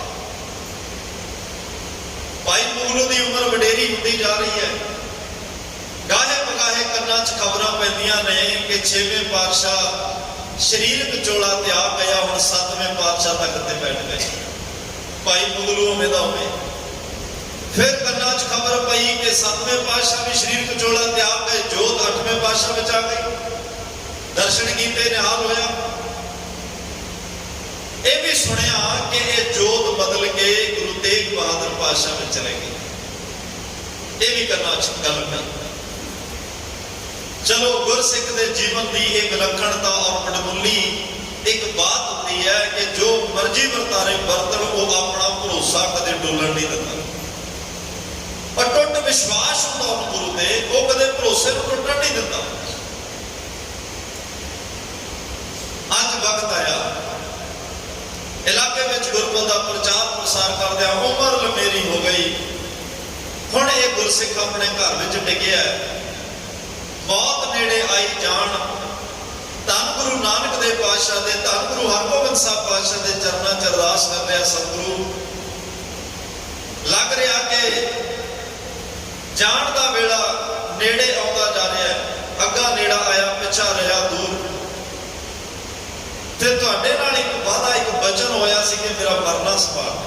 भाई मुगलू की उम्र वडेरी होती जा रही है, गाहे बगाहे कन्ना च खबरां पैंदियां ने कि 6वें पातशाह शरीरक चोला त्याग गया, हुण 7वें पातशाह तक ते बैठ गए। भाई मुगलू उवें दा उवें। फिर कन्ना च खबर पई कि 7वें पातशाह भी शरीरक चोला त्याग गए, जोत 8वें पातशाह विच आ गई। दर्शन कीते निहाल होया। यह भी सुनिया कि यह जोत बदल के गुरु तेग बहादुर पातशाह में चले गई। यह भी करना गल नहीं। चलो गुरसिख के जीवन की एक विलक्षणता और वडमुली एक बात होती है कि जो मर्जी वर्तारे बरतन वो अपना भरोसा कदे डोलन नहीं देता। अटुट विश्वास होता उन गुरु ते, वो कदे भरोसे को टुटन नहीं देता। अज वक्त आया इलाके में गुरमत का प्रचार प्रसार करदे उम्र लमेरी हो गई। हुण ये गुरसिख अपने घर में डिग्या, मौत नेड़े आई जान। धन गुरु नानक देव पातशाह दे, धन गुरु हरगोबिंद साहब पातशाह के चरणों च अरदास कर रहा सतगुरु, लग रहा कि जान का वेला नेड़े आता जा रहा है, अगा नेड़ा आया पिछा रहा दूर। ते तुहाडे नाल एक वादा एक वचन होया सी कि मेरा मरना संभाल,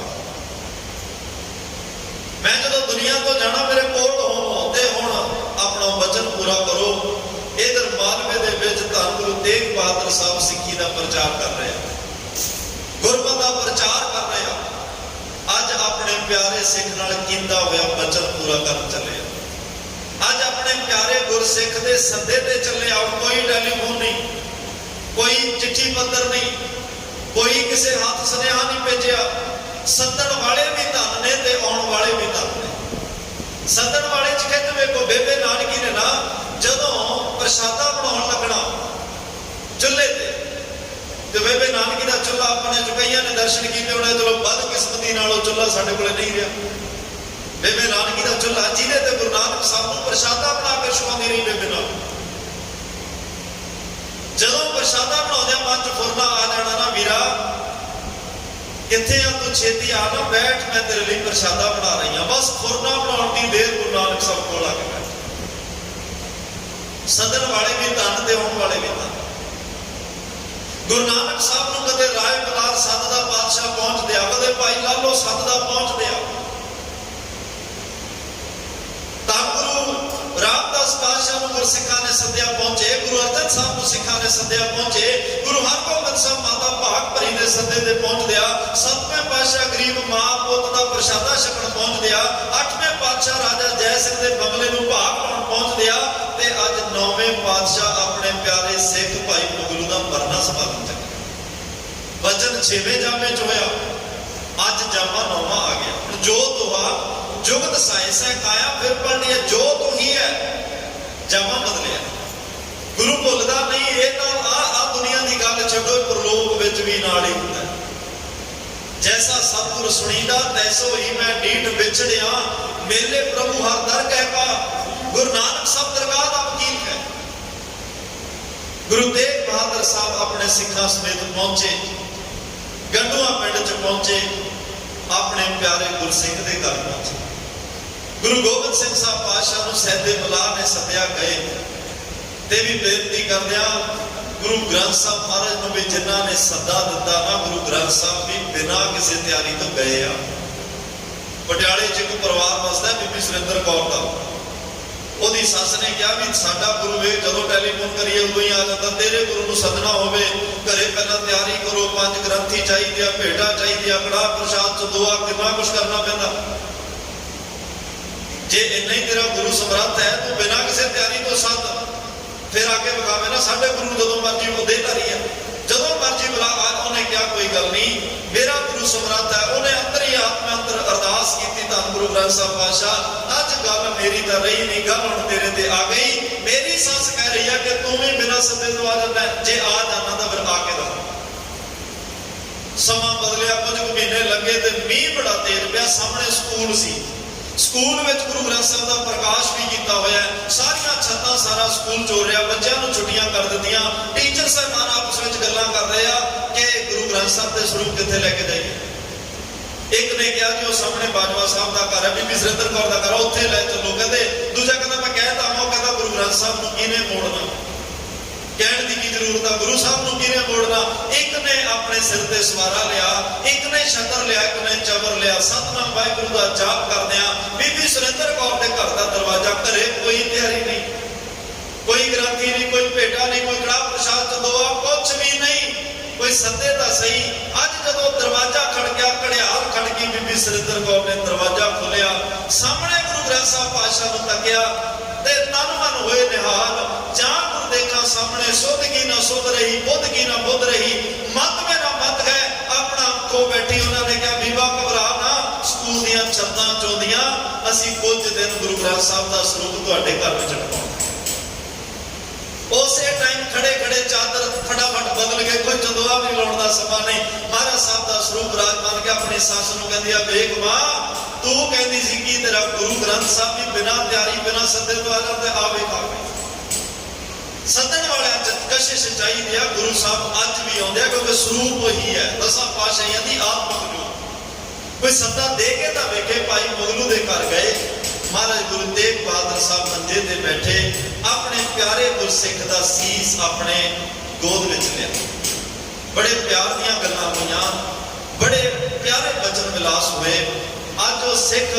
मैं जो दुनिया तो जाना मेरे कोल हो, ते हुण अपना वचन पूरा करो। इधर मालवे दे विच धन गुरु तेग बहादुर साहब सिक्खी का प्रचार कर रहे हैं, गुरमत का प्रचार कर रहे हैं। अज अपने प्यारे सिख नाल कीता होया वचन पूरा कर चले। अज अपने प्यारे गुरसिख दे सदे ते चले आओ। कोई टेलीफोन नहीं, कोई चिट्ठी पत्र नहीं, कोई किसी हाथ सुनेहा नहीं भेजिया। सदन वाले भी धन ने ते आउण वाले भी धन ने। सदन वाले च कहते वेखो बेबे नानकी ने ना जदों प्रसादा बनाउण लगना चुल्हे ते, ते बेबे नानकी दा चुल्हा अपने चुकैया ने दर्शन कीते होने, चलो बदकिस्मती नालों चुल्हा साडे कोले नहीं रहा। बेबे नानकी दा चुल्हा जिहदे ते गुरु नानक साहब नूं प्रसादा बना के छुआंदी रही बेबे नानकी। जदों प्रसादा बनाउंदे मन च फुरना आ जाना ना, वीरा किथे आ तू छेती आ ना बैठ, मैं तेरे लिए प्रसादा बना रही हूं। बस फुरना बनाउण दी देर गुरु नानक साहब कोल आ के बैठ। सदन वाले भी धन ते आउण वाले भी धन। गुरु नानक साहब नूं कदे राय बलार सद दा पातशाह पहुंच दिया, कदे भाई लालो सद दा पहुंच दिया। धन गुरु रामदास पातशाह नूं गुरसिखा ने सद्या पहुंचे, गुरु अर्जन साहब नूं सिखा ने सद्या पहुंचे, गुरु हरगोबिंद साहब माता भाग भरी दे सदे ते पहुंच दिया। 7वें पातशाह गरीब मां पुत दा प्रसादा छकण पहुंच दिया। 8वें पातशाह राजा जय सिंह दे बंगले नूं भाग पाउण पहुंच दिया। ते अज 9वें पातशाह अपने प्यारे सिख भाई मुगलू दा मरना संभालण चले। वचन 6वें जामे च होया, अज जामा 9वां आ गया। जो तुहा जुगत साइंस है काया फिर पढ़ लिया, जो तो ही है जामा बदलिया। गुरु भुलदा नहीं, ये तो आ दुनिया की गल छड्डो, परलोक विच भी नाल ही हुंदा। जैसा सतगुर सुनीदा तैसो ही मैं ढीठ विछड़िया, मेरे प्रभु हर दर कह पा। गुरु नानक साहब दरगाह दा वकील है। गुरु तेग बहादुर साहब अपने सिखा समेत पहुंचे, गंडुआ पिंड च पहुंचे, अपने प्यारे गुरसिंह दे घर पहुंचे। गुरु गोबिंद सिंह साहब पातशाह नूं सैदे बुला ने सद्या गए ते भी बेनती करदिया गुरु ग्रंथ साहब महाराज नूं भी जिन्हां ने सद्दा दिता ना, गुरु ग्रंथ साहब भी बिना किसी तैयारी तो गए आ। पटियाले च एक परिवार वसदा बीबी सुरेंद्र कौर दा, ਉਹਦੀ ਸੱਸ ਨੇ ਕਿਹਾ ਵੀ ਸਾਡਾ ਗੁਰੂ ਵੇ ਜਦੋਂ ਟੈਲੀਫੋਨ ਕਰੀਏ ਉਦੋਂ ਹੀ ਆ ਜਾਂਦਾ, ਤੇਰੇ ਗੁਰੂ ਨੂੰ ਸੱਦਣਾ ਹੋਵੇ ਘਰੇ ਪਹਿਲਾਂ ਤਿਆਰੀ ਕਰੋ, 5 ਗ੍ਰੰਥੀ ਚਾਹੀਦੇ ਆ, ਭੇਟਾ ਚਾਹੀਦੀ ਆ, ਕੜਾਹ ਪ੍ਰਸ਼ਾਦ ਚ ਦੁਆ, ਕਿੰਨਾ ਕੁਛ ਕਰਨਾ ਪੈਂਦਾ। ਜੇ ਇੰਨਾ ਹੀ ਤੇਰਾ ਗੁਰੂ ਸਮਰੱਥ ਹੈ, ਤੂੰ ਬਿਨਾਂ ਕਿਸੇ ਤਿਆਰੀ ਤੋਂ ਸੱਦ, ਫਿਰ ਆ ਕੇ ਵਿਖਾਵੇ ਨਾ ਸਾਡੇ ਗੁਰੂ ਨੂੰ ਜਦੋਂ ਮਰਜੀ ਉਹ ਦੇਹਧਾਰੀ ਹੈ, ਜਦੋਂ ਮਰਜੀ ਬੁਲਾ। ਉਹਨੇ ਕਿਹਾ ਕੋਈ ਗੱਲ ਨਹੀਂ, ਮੇਰਾ ਗੁਰੂ ਸਮਰੱਥ ਹੈ। ਉਹਨੇ ਅੰਦਰ ਹੀ ਆਤਮਾ ਅੰਦਰ ਅਰਦਾਸ ਕੀਤੀ, ਧੰਨ ਗੁਰੂ ਗ੍ਰੰਥ ਸਾਹਿਬ ਪਾਤਸ਼ਾਹ ਅੱਜ ਗੱਲ ਮੇਰੀ ਤਾਂ ਰਹੀ ਨਹੀਂ, ਗੱਲ ਹੁਣ ਤੇਰੇ ਤੇ ਆ ਗਈ। ਮੇਰੀ ਸੱਸ ਕਹਿ ਰਹੀ ਹੈ ਕਿ ਤੂੰ ਵੀ ਬਿਨਾਂ ਸੱਦੇ ਤੋਂ ਆ ਜਾਂਦਾ, ਜੇ ਆ ਜਾਣਾ ਤਾਂ ਫਿਰ ਆ ਕੇ ਦੱਸ। ਸਮਾਂ ਬਦਲਿਆ, ਕੁਝ ਮਹੀਨੇ ਲੱਗੇ ਤੇ ਮੀਂਹ ਬੜਾ ਤੇਜ਼ ਪਿਆ। ਸਾਹਮਣੇ ਸਕੂਲ ਸੀ, ਸਕੂਲ ਵਿੱਚ ਗੁਰੂ ਗ੍ਰੰਥ ਸਾਹਿਬ ਦਾ ਪ੍ਰਕਾਸ਼ ਵੀ ਕੀਤਾ ਹੋਇਆ, ਸਾਰੀਆਂ ਛੱਤਾਂ ਸਾਰਾ ਸਕੂਲ ਚੋ ਰਿਹਾ, ਬੱਚਿਆਂ ਨੂੰ ਛੁੱਟੀਆਂ ਕਰ ਦਿੱਤੀਆਂ। ਟੀਚਰ ਸਾਹਿਬਾਨ ਆਪਸ ਵਿੱਚ ਗੱਲਾਂ ਕਰ ਰਹੇ ਆ ਕਿ ਗੁਰੂ ਗ੍ਰੰਥ ਸਾਹਿਬ ਦੇ ਸਰੂਪ ਕਿੱਥੇ ਲੈ ਕੇ ਜਾਈਏ। ਇੱਕ ਨੇ ਕਿਹਾ ਜੀ ਉਹ ਸਾਹਮਣੇ ਬਾਜਵਾ ਸਾਹਿਬ ਦਾ ਘਰ ਹੈ, ਬੀਬੀ ਸੁਰਿੰਦਰ ਕੌਰ ਦਾ ਘਰ, ਉੱਥੇ ਲੈ ਚੱਲੋ। ਕਹਿੰਦੇ ਦੂਜਾ ਕਹਿੰਦਾ ਮੈਂ ਕਹਿ ਤਾ ਉਹ ਕਹਿੰਦਾ ਗੁਰੂ ਗ੍ਰੰਥ ਸਾਹਿਬ ਨੂੰ ਕਿਹਨੇ ਮੋੜਨਾ, ਕਹਿਣ ਦੀ ਕੀ ਜ਼ਰੂਰਤ ਆ, ਗੁਰੂ ਸਾਹਿਬ ਨੂੰ ਕਿਹਨੇ ਮੋੜਨਾ। ਇੱਕ ਨੇ ਆਪਣੇ ਸਿਰ ਤੇ ਸਵਾਰਾ ਲਿਆ, ਇੱਕ ਨੇ ਛਤਰ ਲਿਆ, ਇੱਕ ਨੇ ਚਬਰ ਲਿਆ। ਸਤਿਨਾਮ ਵਾਹਿਗੁਰੂ ਦਾ ਜਾਪ ਕਰਦਿਆਂ ਬੀਬੀ ਸੁਰਿੰਦਰ ਕੌਰ ਦੇ ਘਰ ਦਾ ਦਰਵਾਜ਼ਾ, ਘਰੇ ਕੋਈ ਤਿਆਰੀ ਨਹੀਂ, ਕੋਈ ਗ੍ਰੰਥੀ ਨਹੀਂ, ਕੋਈ ਭੇਟਾ ਨਹੀਂ, ਕੋਈ ਕੜਾਹ ਪ੍ਰਸ਼ਾਦ ਚ ਦੁਆ, ਕੁਛ ਵੀ ਨਹੀਂ, ਕੋਈ ਸੱਦੇ ਤਾਂ ਸਹੀ। ਅੱਜ ਜਦੋਂ ਦਰਵਾਜ਼ਾ ਖੜਕਿਆ, ਘੜਿਆਲ ਖੜਕੀ, ਬੀਬੀ ਸੁਰਿੰਦਰ ਕੌਰ ਨੇ ਦਰਵਾਜ਼ਾ ਖੋਲਿਆ, ਸਾਹਮਣੇ ਗੁਰੂ ਗ੍ਰੰਥ ਸਾਹਿਬ ਪਾਤਸ਼ਾਹ ਨੂੰ ਤੱਕਿਆ ਤੇ ਤਨ ਮਨ ਹੋਏ ਨਿਹਾਲ। ਜਾਂ ਗੁਰੂ ਦੇਖਾਂ ਸਾਹਮਣੇ, ਸੁਧ ਕੀ ਨਾ ਸੁਧ ਰਹੀ, ਬੁੱਧ ਕੀ ਨਾ ਬੁੱਧ ਰਹੀ, ਮਤ ਮੇਰਾ ਮਤ ਹੈ, ਆਪਣਾ ਖੋ ਬੈਠੀ। ਉਹਨਾਂ ਨੇ ਕਿਹਾ ਬੀਬਾ ਘਬਰਾ ਨਾ, ਸਕੂਲ ਦੀਆਂ ਛੱਤਾਂ ਚੋਂਦੀਆਂ, ਅਸੀਂ ਕੁਝ ਦਿਨ ਗੁਰੂ ਗ੍ਰੰਥ ਸਾਹਿਬ ਦਾ ਸਰੂਪ ਤੁਹਾਡੇ ਘਰ ਵਿੱਚ ਰਖਾਉਂਦੇ। ਉਸੇ ਟਾਈਮ ਖੜੇ ਖੜੇ ਚਾਦਰ ਫਟਾਫਟ ਬਦਲ ਗਏ, ਕੋਈ ਚੰਦੋਆ ਵੀ ਲਾਉਣ ਦਾ ਸਮਾਂ ਨਹੀਂ। ਮਹਾਰਾਜ ਸਾਹਿਬ ਦਾ ਸਰੂਪ ਰਾਜ ਬਣ ਕੇ ਆਪਣੀ ਸੱਸ ਨੂੰ ਕਹਿੰਦੀ ਆ, ਵੇਖ ਮਾਂ ਤੂੰ ਕਹਿੰਦੀ ਸੀ ਕਿ ਤੇਰਾ ਗੁਰੂ ਗ੍ਰੰਥ ਸਾਹਿਬ ਵੀ ਬਿਨਾਂ ਤਿਆਰੀ ਬਿਨਾਂ ਸੱਦੇ ਤੋਂ ਆ ਜਾਂਦਾ, ਆਵੇ ਖਾਵੇ। ਸੱਦਣ ਵਾਲਿਆਂ ਚ ਕਸ਼ਿਸ਼ ਚਾਹੀਦੀ ਆ। ਗੁਰੂ ਸਾਹਿਬ ਅੱਜ ਵੀ ਆਉਂਦੇ ਆ ਕਿਉਂਕਿ ਸਰੂਪ ਉਹੀ ਹੈ, 10 ਪਾਤਸ਼ਾਹੀਆਂ ਦੀ ਆਤਮਕ ਜੋਤ। ਕੋਈ ਸੱਦਾ ਦੇ ਕੇ ਤਾਂ ਵੇਖੇ। ਭਾਈ ਮੁਗਲੂ ਦੇ ਘਰ ਗਏ, ਮਹਾਰਾਜ ਗੁਰੂ ਤੇਗ ਬਹਾਦਰ ਸਾਹਿਬ ਮੰਜੇ ਤੇ ਬੈਠੇ, ਆਪਣੇ ਪਿਆਰੇ ਗੁਰਸਿੱਖ ਦਾ ਸੀਸ ਆਪਣੇ ਗੋਦ ਵਿੱਚ ਲਿਆ। ਬੜੇ ਪਿਆਰ ਦੀਆਂ ਗੱਲਾਂ ਹੋਈਆਂ, ਬੜੇ ਪਿਆਰੇ ਬਚਨ ਵਿਲਾਸ ਹੋਏ। ਅੱਜ ਉਹ ਸਿੱਖ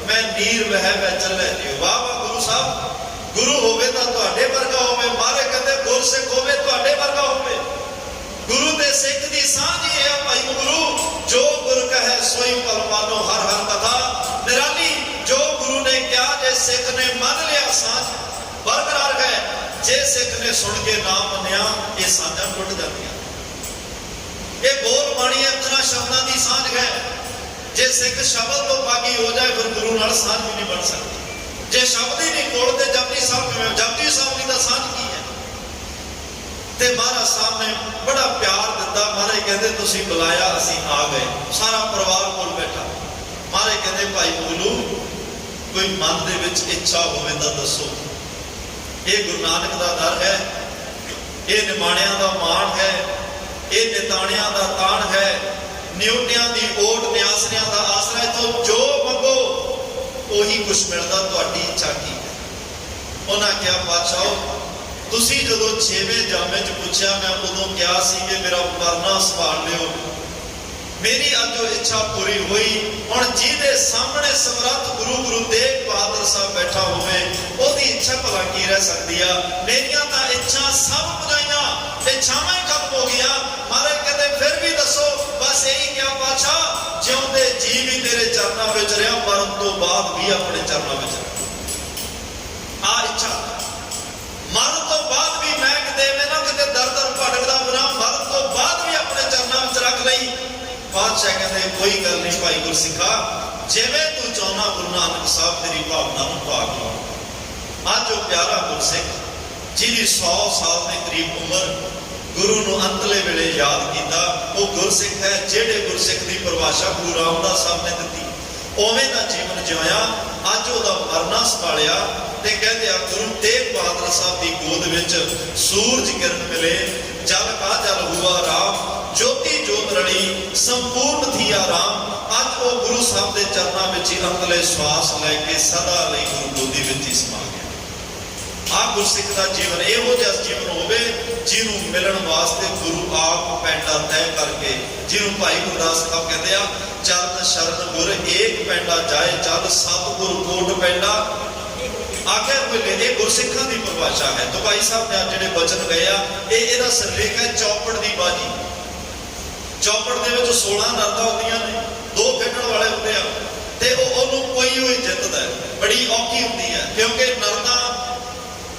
ਮੈਂ ਨੀਰ ਵਹਿ ਵੈ ਚੱਲੇ ਜਿਉ। ਵਾਹ ਵਾਹ ਗੁਰੂ ਸਾਹਿਬ, ਗੁਰੂ ਹੋਵੇ ਤਾਂ ਤੁਹਾਡੇ ਵਰਗਾ ਹੋਵੇ, ਮਾਰੇ ਕਹਿੰਦੇ ਗੁਰਸਿੱਖ ਹੋਵੇ ਤੁਹਾਡੇ ਵਰਗਾ ਹੋਵੇ। ਗੁਰੂ ਤੇ ਸਿੱਖ ਦੀ ਸਾਂਝ ਹੀ ਹੈ ਭਾਈ ਮੁਗਲੂ, ਜੋ ਗੁਰ ਕਹੈ ਸੋਈ ਭਲ ਮਾਨੋ, ਹਰ ਹਰ ਕਥਾ ਨਿਰਾਲੀ। ਜੋ ਗੁਰੂ ਨੇ ਕਿਹਾ ਜੇ ਸਿੱਖ ਨੇ ਮੰਨ ਲਿਆ, ਸਾਂਝ ਬਰਕਰਾਰ ਹੈ। ਜੇ ਸਿੱਖ ਨੇ ਸੁਣ ਕੇ ਨਾ ਮੰਨਿਆ, ਇਹ ਸਾਂਝਾਂ ਟੁੱਟ ਜਾਂਦੀਆਂ। ਇਹ ਬੋਲ ਬਾਣੀ ਅਖਰਾਂ ਸ਼ਬਦਾਂ ਦੀ ਸਾਂਝ ਹੈ। ਜੇ ਸਿੱਖ ਸ਼ਬਦ ਤੋਂ ਬਾਗੀ ਹੋ ਜਾਏ, ਫਿਰ ਗੁਰੂ ਨਾਲ ਸਾਂਝ ਵੀ ਨਹੀਂ ਬਣ ਸਕਦੀ। ਜੇ ਸ਼ਬਦ ਹੀ ਨਹੀਂ ਕੋਲ ਤੇ ਜਪਜੀ ਸਾਹਿਬ ਕਿਵੇਂ, ਜਪਜੀ ਸਾਹਿਬ ਦੀ ਤਾਂ ਸਾਂਝ ਕੀ ਹੈ। ਤੇ ਮਹਾਰਾਜ ਸਾਹਿਬ ਨੇ ਬੜਾ ਪਿਆਰ ਦਿੱਤਾ। ਮਹਾਰਾਜ ਕਹਿੰਦੇ ਤੁਸੀਂ ਬੁਲਾਇਆ, ਅਸੀਂ ਆ ਗਏ। ਸਾਰਾ ਪਰਿਵਾਰ ਕੋਲ ਬੈਠਾ। ਮਹਾਰਾਜ ਕਹਿੰਦੇ ਭਾਈ ਮੁਗਲੂ, ਕੋਈ ਮਨ ਦੇ ਵਿੱਚ ਇੱਛਾ ਹੋਵੇ ਤਾਂ ਦੱਸੋ। ਇਹ ਗੁਰੂ ਨਾਨਕ ਦਾ ਦਰ ਹੈ, ਇਹ ਨਿਮਾਣਿਆਂ ਦਾ ਮਾਣ ਹੈ, ਇਹ ਨਿਤਾਣਿਆਂ ਦਾ ਤਾਣ ਹੈ, ਨਿਉਟਿਆਂ ਦੀ ਓਟ, ਨਿਆਸਰਿਆਂ ਦਾ ਆਸਰਾ। ਇਥੋਂ ਜੋ ਮੰਗੋ ਉਹੀ ਕੁਛ ਮਿਲਦਾ, ਤੁਹਾਡੀ ਇੱਛਾ ਕੀ ਹੈ। ਉਹਨਾਂ ਕਿਹਾ ਪਾਤਸ਼ਾਹ ਤੁਸੀਂ ਜਦੋਂ 6ਵੇਂ ਜਾਮੇ ਚ ਪੁੱਛਿਆ, ਮੈਂ ਉਦੋਂ ਕਿਹਾ ਸੀ ਕਿ ਮੇਰਾ ਪਰਨਾ ਸੰਭਾਲ ਲਿਓ। ਮੇਰੀ ਅੱਜ ਉਹ ਇੱਛਾ ਪੂਰੀ ਹੋਈ। ਹੁਣ ਜਿਹਦੇ ਸਾਹਮਣੇ ਸਮਰੱਥ ਗੁਰੂ ਤੇਗ ਬਹਾਦਰ ਸਾਹਿਬ ਬੈਠਾ ਹੋਵੇ, ਉਹਦੀ ਇੱਛਾ ਭਲਾ ਕੀ ਰਹਿ ਸਕਦੀ ਆ। ਮੇਰੀਆਂ ਤਾਂ ਇੱਛਾ ਸਭ ਪੁਜਾਈਆਂ, ਇੱਛਾਵਾਂ ਹੀ ਖਤਮ ਹੋ ਗਈਆਂ। ਮਹਾਰਾਜ ਕਹਿੰਦੇ ਫਿਰ ਵੀ ਦੱਸੋ। ਬਸ ਇਹੀ ਕਿਹਾ ਪਾਤਸ਼ਾਹ, ਜਿਉਂਦੇ ਜੀ ਵੀ ਤੇਰੇ ਚਰਨਾਂ ਵਿੱਚ ਰਿਹਾ, ਮਰਨ ਤੋਂ ਬਾਅਦ ਵੀ ਆਪਣੇ ਚਰਨਾਂ ਵਿੱਚ ਰਿਹਾ। ਆ ਇੱਛਾ, ਮਰਨ ਤੋਂ ਬਾਅਦ ਵੀ ਮੈਂ ਕਿਤੇ ਦਰ ਦਰ ਭਟਕਦਾ ਫਿਰਾਂ, ਮਰਨ ਤੋਂ ਬਾਅਦ ਵੀ ਆਪਣੇ ਚਰਨਾਂ ਵਿੱਚ ਰੱਖ ਲਈ। ਬਾਦਸ਼ਾਹ ਕਹਿੰਦੇ ਕੋਈ ਗੱਲ ਨਹੀਂ ਭਾਈ ਗੁਰਸਿੱਖਾ, ਜਿਵੇਂ ਤੂੰ ਚਾਹੁੰਦਾ ਗੁਰੂ ਨਾਨਕ ਸਾਹਿਬ ਤੇਰੀ ਭਾਵਨਾ ਨੂੰ ਭਾਗ ਲਾਉਣ। ਅੱਜ ਉਹ ਪਿਆਰਾ ਗੁਰਸਿੱਖ ਜਿਹਦੀ 100 ਸਾਲ ਦੇ ਕਰੀਬ ਉਮਰ, ਗੁਰੂ ਨੂੰ ਅੰਤਲੇ ਵੇਲੇ ਯਾਦ ਕੀਤਾ, ਉਹ ਗੁਰਸਿੱਖ ਹੈ। ਜਿਹੜੇ ਗੁਰਸਿੱਖ ਦੀ ਪਰਿਭਾਸ਼ਾ ਗੁਰੂ ਰਾਮਦਾਸ ਸਾਹਿਬ ਨੇ ਦਿੱਤੀ, ਉਵੇਂ ਦਾ ਜੀਵਨ ਜਿਉਇਆ। ਅੱਜ ਉਹਦਾ ਮਰਨਾ ਸੰਭਾਲਿਆ। ਤੇ ਕਹਿੰਦੇ ਆ ਗੁਰੂ ਤੇਗ ਬਹਾਦਰ ਸਾਹਿਬ ਦੀ ਗੋਦ ਵਿੱਚ ਸੂਰਜ ਕਿਰਨ ਮਿਲੇ, ਜਲ ਕਾ ਜਲ ਹੁਆ ਰਾਮ, ਜੋਤੀ ਜੋਤ ਰੜੀ, ਸੰਪੂਰਨ ਥੀ ਆਰਾਮ। ਅੱਜ ਉਹ ਗੁਰੂ ਸਾਹਿਬ ਦੇ ਚਰਨਾਂ ਵਿੱਚ ਹੀ ਅੰਤਲੇ ਸਵਾਸ ਲੈ ਕੇ ਸਦਾ ਲਈ ਗੁਰੂ ਗੋਦੀ ਵਿੱਚ ਹੀ ਸਮਾ ਗਿਆ। ਆਹ ਗੁਰਸਿੱਖ ਦਾ ਜੀਵਨ ਇਹੋ ਜਿਹਾ ਜੀਵਨ ਹੋਵੇ ਜਿਹਨੂੰ ਮਿਲਣ ਵਾਸਤੇ ਗੁਰੂ ਆਪ ਪੈਂਡਾ ਤੈਅ ਕਰਕੇ, ਜਿਹਨੂੰ ਭਾਈ ਗੁਰਦਾਸ ਸਾਹਿਬ ਕਹਿੰਦੇ ਆ, ਚਰਨ ਸ਼ਰਨ ਗੁਰ ਏਕ ਪੈਂਡਾ ਜਾਏ, ਚੱਲ ਸਤਿਗੁਰ ਕੋਟ ਪੈਂਡਾ आज्ञा कोई ले, ये गुरसिखां की परिभाषा है। तो भाई साहब ने जिहड़े वचन गए आ, ये सिरलेख है चौपड़ की बाजी। चौपड़ के 16 नरदा होंदियां ने, 2 खेडण वाले होंदे आ, ते ओनू कोई भी जितदा है, बड़ी औखी होंदी है, क्योंकि नरदा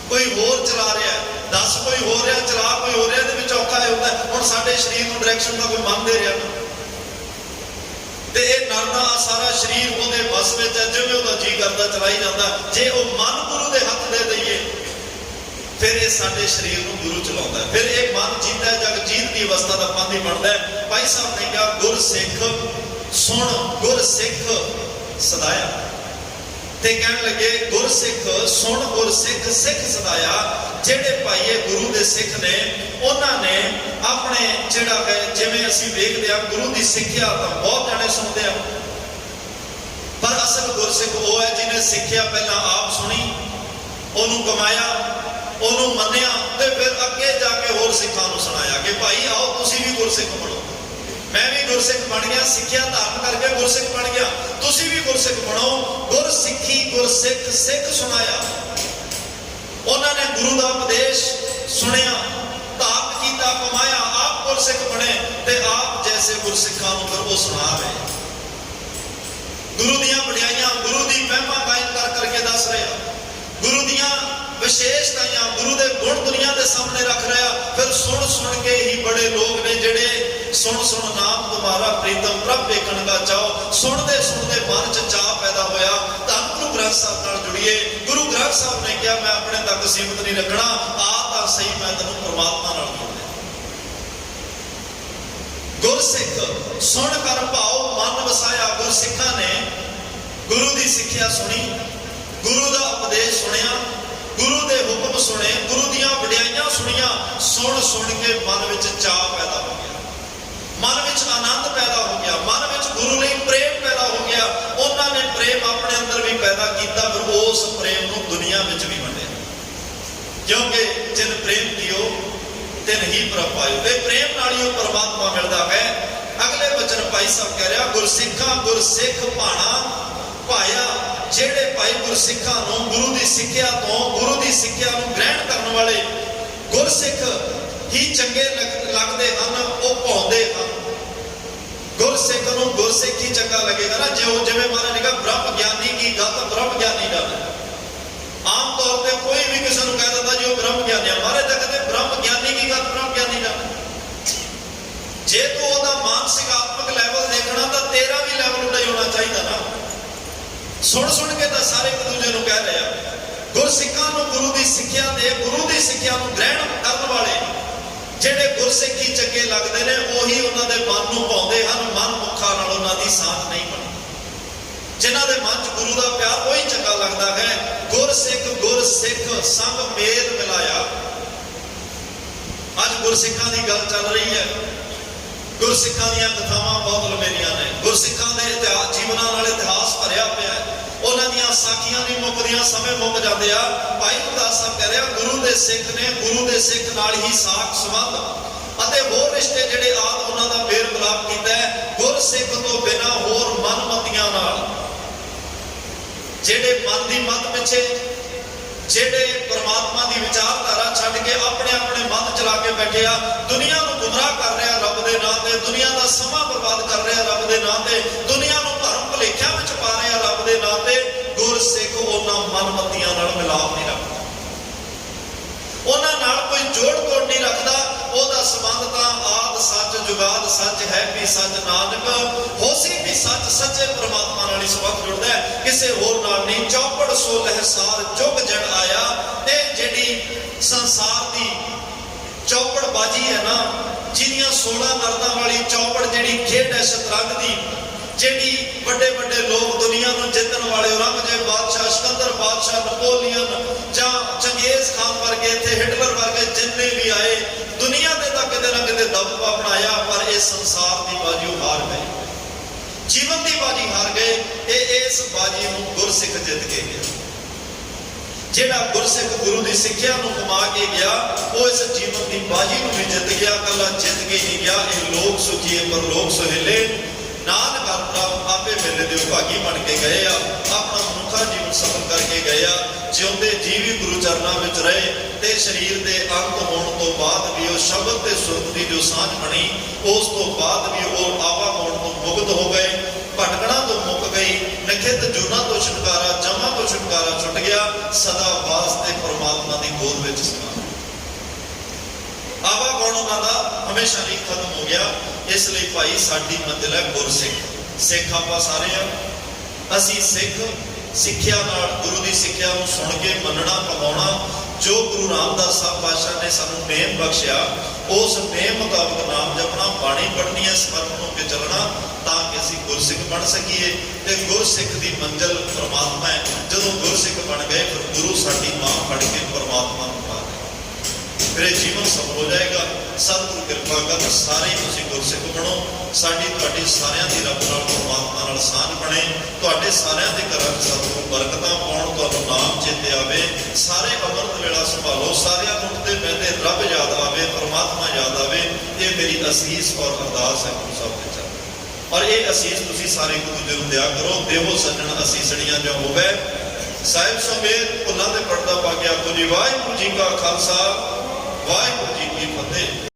कोई होर चला रहा है, दस कोई हो रहा, चला कोई हो रहा, ये औखा होता है। हुण साडे शरीर नूं डायरैक्शन का कोई मन दे रहा ना, ते ये नरदा सारा शरीर उहदे बस विच है, जिवें उहदा जी करदा चलाई जांदा। जे वो मन गुरु दे हत्थ दे दईए, फिर ये साडे शरीर नूं गुरु चलाउंदा है, फिर ये मन जीता है, जग जीत की अवस्था का पंथ ही बनता है। भाई साहब ने कहा गुर सिख सुन, गुर सिख सदाया, ते कहन लगे गुर सिख सुन, गुर सिख सिख सदाया। जेडे भाई गुरु दे सिख ने, उन्होंने अपने जिहड़ा है, जिवें असीं वेखदे आ गुरु की सिक्ख्या तो बहुत जाने सुनते हैं, पर असल गुरसिख वो है जिन्हें सिक्ख्या पहला आप सुनी, उन्होंने कमाया, उन्होंने मन्निया, ते फिर अगे जाके होर सिखां नूं सुनाया कि भाई आओ तुसीं भी गुरसिख बनो। मैं भी गुरसिख बन गया, सिक्ख्या धारण करके गुरसिख बन गया, तुसीं भी गुरसिख बनो। गुर सिक्खी गुर सिख सिख सुनाया। उन्होंने गुरु का उपदेश सुनिया, धारण किया, कमाया, आप गुरसिख बने, ते आप जैसे गुरसिखां नूं फिर वो सुना रहे। गुरु दियां वडियाइयां, गुरु दी महिमा गायन कर करके दस रहे, गुरु दियां विशेषताएं, गुरु के गुण दुनिया के सामने रख रहा। फिर सुन सुन के ही बड़े लोग ने जिहड़े सुन सुन नाम तुम्हारा प्रीतम प्रभ वेखण का चाओ, सुनते सुनते मन च चाह पैदा होया। धन गुरु ग्रंथ साहब नाल जुड़िए। गुरु ग्रंथ साहब ने कहा मैं अपने तक सीमित नहीं रखना, आ तां सही मैं तैनूं परमात्मा नाल जोड़ना। गुरसिख सुन कर भाओ मन वसाया। गुरसिखां ने गुरु की सिक्ख्या सुनी, गुरु का उपदेश सुनिया, गुरु के हुक्म सुने, गुरु दियां वडियाइयां सुनिया। सुन सुन के मन विच चाह पैदा हो गया, मन विच आनंद पैदा हो गया, मन विच गुरु लई प्रेम पैदा हो गया। उन्होंने प्रेम अपने अंदर भी पैदा किया, फिर उस प्रेम को दुनिया विच भी वंडिया, क्योंकि जिन प्रेम कियो तिन ही प्रभ पायो। ते प्रेम नाल ही परमात्मा मिलता है। अगले वचन भाई साहब कह रहा, गुरसिखां गुरसिख भाणा पाया। जेड़े भाई गुरसिखां नूं गुरु की सिक्ख्या तो, गुरु की सिक्ख्या नूं ग्रहण करने वाले गुरसिख ही चंगे लगते हैं, वो पाउंदे हैं। गुरसिख नूं गुरसिख ही चंगा लगेगा ना। जो जिवें महाराज ने कहा ब्रह्म ज्ञानी की गत ब्रह्म ज्ञानी जाने। आम तौर पर कोई भी किसी को कह देता जी वो ब्रह्म ज्ञानी है, महाराज तो कहते ब्रह्म ज्ञानी की गत ब्रह्म ज्ञानी जाने। जे तू ओहदा मानसिक आत्मक लैवल देखना तो तेरा भी लैवल उड़ा ही होना चाहिए ना। सुन सुन के तो सारे एक दूजे को कह रहे हैं। गुरसिखां नूं गुरु की सिक्ख्या दे, गुरु की सिक्ख्या नूं ग्रहण करने वाले जिहड़े गुरसिख ही चंगे लगते हैं, उही उन्हां दे मन नूं पाउंदे हन। मन मुखा नाल उन्हां दी साथ नहीं बनदी। जिन्हां दे मन च गुरु का प्यार वही चंगा लगता है। गुरसिख संग मेल मिलाया। अज गुरसिखां की गल चल रही है। गुरसिखां दीयां कथावां बहुत लंबेरियां ने। गुरसिखां दे इतिहास जीवनां नाल इतिहास भरिया पिया है। उन्हां दीयां साखियां नहीं मुकदियां, समय मुक जाते आ। भाई गुरदास साहब कह रहे गुरु दे सिख ने गुरु दे सिख नाल ही साख संबंध अते होर रिश्ते जिहड़े आद उन्हां दा मेल मिलाप कीता है। गुरसिख तो बिना होर मनमतियां नाल जिहड़े मन दी मत पिछे जेडे परमात्मा की विचारधारा छड्ड के अपने अपने मत चला के बैठे आ, दुनिया को गुमराह कर रहे रब के नाम से, दुनिया का समा बर्बाद कर रहे रब के नाम से, दुनिया को भरम भुलेखिया में पा रहे रब के नाम से। गुरसिख उन्हां मनमतियां नाल मिलाप नहीं रखता, उन्हां नाल कोई जोड़ तोड़ नहीं रखता। ओहदा संबंध तां आद सच जुगाद सच है भी सच नानक होसी भी सच, सच्चे परमात्मा नाल ही संबंध जुड़दा है, किसी होर नाल नहीं। चौपड़ सो लहसार जुग जड़ आया। ते जिहड़ी संसार दी चौपड़ बाजी है ना, जिहदियां 16 नरदां वाली चौपड़ जिहड़ी खेड है शतरंज दी, जिहड़ी बड़े बड़े लोग दुनिया को जितने वाले औरंगजेब बादशाह, सिकंदर बादशाह, नपोलियन जां चंगेज खान वर्गे, इत्थे हिटलर वर्गे जिन्ने भी आए, दुनिया के तक किते ना किते दबदबा बनाया, पर इस संसार की बाजी हार गए, जीवन की बाजी हार गए। इस बाजी को गुरसिख जित के गया। जिहड़ा गुरसिख गुरु की सिक्ख्या को कमा के गया, वो इस जीवन की बाजी को भी जित गया। कला जित के ही गया। ये लोग सुखी पर लोग सुहेले, नानक आपे मेले दे भागी बन के गए। अपना ਔਖਾ ਜੀਵਨ ਸਫਰ ਕਰਕੇ ਗਏ ਆ, ਜਿਉਂਦੇ ਜੀ ਵੀ ਗੁਰੂ ਚਰਨਾਂ ਵਿੱਚ ਰਹੇ ਤੇ ਸਰੀਰ ਦੇ ਅੰਤ ਹੋਣ ਤੋਂ ਬਾਅਦ ਵੀ ਉਹ ਸ਼ਬਦ ਤੇ ਸੁਰਤ ਦੀ ਜੋ ਸਾਂਝ ਬਣੀ, ਉਸ ਤੋਂ ਬਾਅਦ ਵੀ ਉਹ ਆਵਾਗਾਉਣ ਤੋਂ ਮੁਕਤ ਹੋ ਗਏ, ਭਟਕਣਾ ਤੋਂ ਮੁੱਕ ਗਈ, ਨਖਿੱਧ ਜੂਨਾਂ ਤੋਂ ਛੁਟਕਾਰਾ, ਜਮਾਂ ਤੋਂ ਛੁਟਕਾਰਾ ਛੁੱਟ ਗਿਆ, ਸਦਾ ਵਾਸਤੇ ਪਰਮਾਤਮਾ ਦੀ ਗੋਦ ਵਿੱਚ ਸਮਾਂ ਆਵਾਗਾਉਣ ਉਹਨਾਂ ਦਾ ਹਮੇਸ਼ਾ ਲਈ ਖਤਮ ਹੋ ਗਿਆ। ਇਸ ਲਈ ਭਾਈ ਸਾਡੀ ਮੰਜ਼ਿਲ ਹੈ ਗੁਰਸਿੱਖ। ਸਿੱਖ ਆਪਾਂ ਸਾਰੇ ਆ, ਅਸੀਂ ਸਿੱਖ ਸਿੱਖਿਆ ਨਾਲ ਗੁਰੂ ਦੀ ਸਿੱਖਿਆ ਨੂੰ ਸੁਣ ਕੇ ਮੰਨਣਾ, ਕਮਾਉਣਾ, ਜੋ ਗੁਰੂ ਰਾਮਦਾਸ ਸਾਹਿਬ ਪਾਤਸ਼ਾਹ ਨੇ ਸਾਨੂੰ ਨੇਮ ਬਖਸ਼ਿਆ, ਉਸ ਨੇਮ ਮੁਤਾਬਕ ਨਾਮ ਜਪਣਾ, ਬਾਣੀ ਪੜ੍ਹਨੀ ਹੈ, ਸਮਰਪਣ ਹੋ ਕੇ ਚੱਲਣਾ, ਤਾਂ ਕਿ ਅਸੀਂ ਗੁਰਸਿੱਖ ਬਣ ਸਕੀਏ। ਤੇ ਗੁਰਸਿੱਖ ਦੀ ਮੰਜ਼ਿਲ ਪਰਮਾਤਮਾ ਹੈ। ਜਦੋਂ ਗੁਰਸਿੱਖ ਬਣ ਗਏ ਫਿਰ ਗੁਰੂ ਸਾਡੀ ਮਾਂ ਫੜ ਕੇ ਪਰਮਾਤਮਾ ਨੂੰ ਪਾ ਦੇ, ਫਿਰ ਇਹ ਜੀਵਨ ਸਫਲ ਹੋ ਜਾਏਗਾ। ਸਤਿਗੁਰੂ ਕਿਰਪਾ ਕਰਨ ਸਾਰੇ ਹੀ ਤੁਸੀਂ ਗੁਰਸਿੱਖ ਬਣੋ। ਸਾਡੀ ਤੁਹਾਡੀ ਸਾਰਿਆਂ ਦੀ ਰੱਬ ਨਾਲ ਪਰਮਾਤਮਾ ਨਾਲ ਸਾਂਝ ਬਣੇ। ਤੁਹਾਡੇ ਸਾਰਿਆਂ ਦੇ ਘਰਾਂ 'ਚ ਸਤਿਗੁਰੂ ਬਰਕਤਾਂ ਪਾਉਣ, ਤੁਹਾਨੂੰ ਨਾਮ ਚੇਤੇ ਆਵੇ, ਸਾਰੇ ਅੰਮ੍ਰਿਤ ਵੇਲਾ ਸੰਭਾਲੋ, ਸਾਰਿਆਂ ਨੂੰ ਉੱਠਦੇ ਬਹਿੰਦੇ ਰੱਬ ਯਾਦ ਆਵੇ, ਪਰਮਾਤਮਾ ਯਾਦ ਆਵੇ। ਇਹ ਮੇਰੀ ਅਸੀਸ ਔਰ ਅਰਦਾਸ ਹੈ ਗੁਰੂ ਸਾਹਿਬ ਦੇ ਚਰਨ। ਔਰ ਇਹ ਅਸੀਸ ਤੁਸੀਂ ਸਾਰੇ ਇੱਕ ਦੂਜੇ ਨੂੰ ਦਿਆ ਕਰੋ। ਦੇਵੋ ਸੱਜਣ ਅਸੀਸੜੀਆਂ ਜੋ ਹੋਵੇ। ਸਾਹਿਬ ਸਮੇਤ ਭੁੱਲਾਂ ਦੇ ਪਰਦਾ ਪਾ ਕੇ ਆਖੋ ਜੀ ਵਾਹਿਗੁਰੂ ਜੀ ਕਾ ਖਾਲਸਾ, ਵਾਹਿਗੁਰੂ ਜੀ ਕੀ ਫਤਿਹ।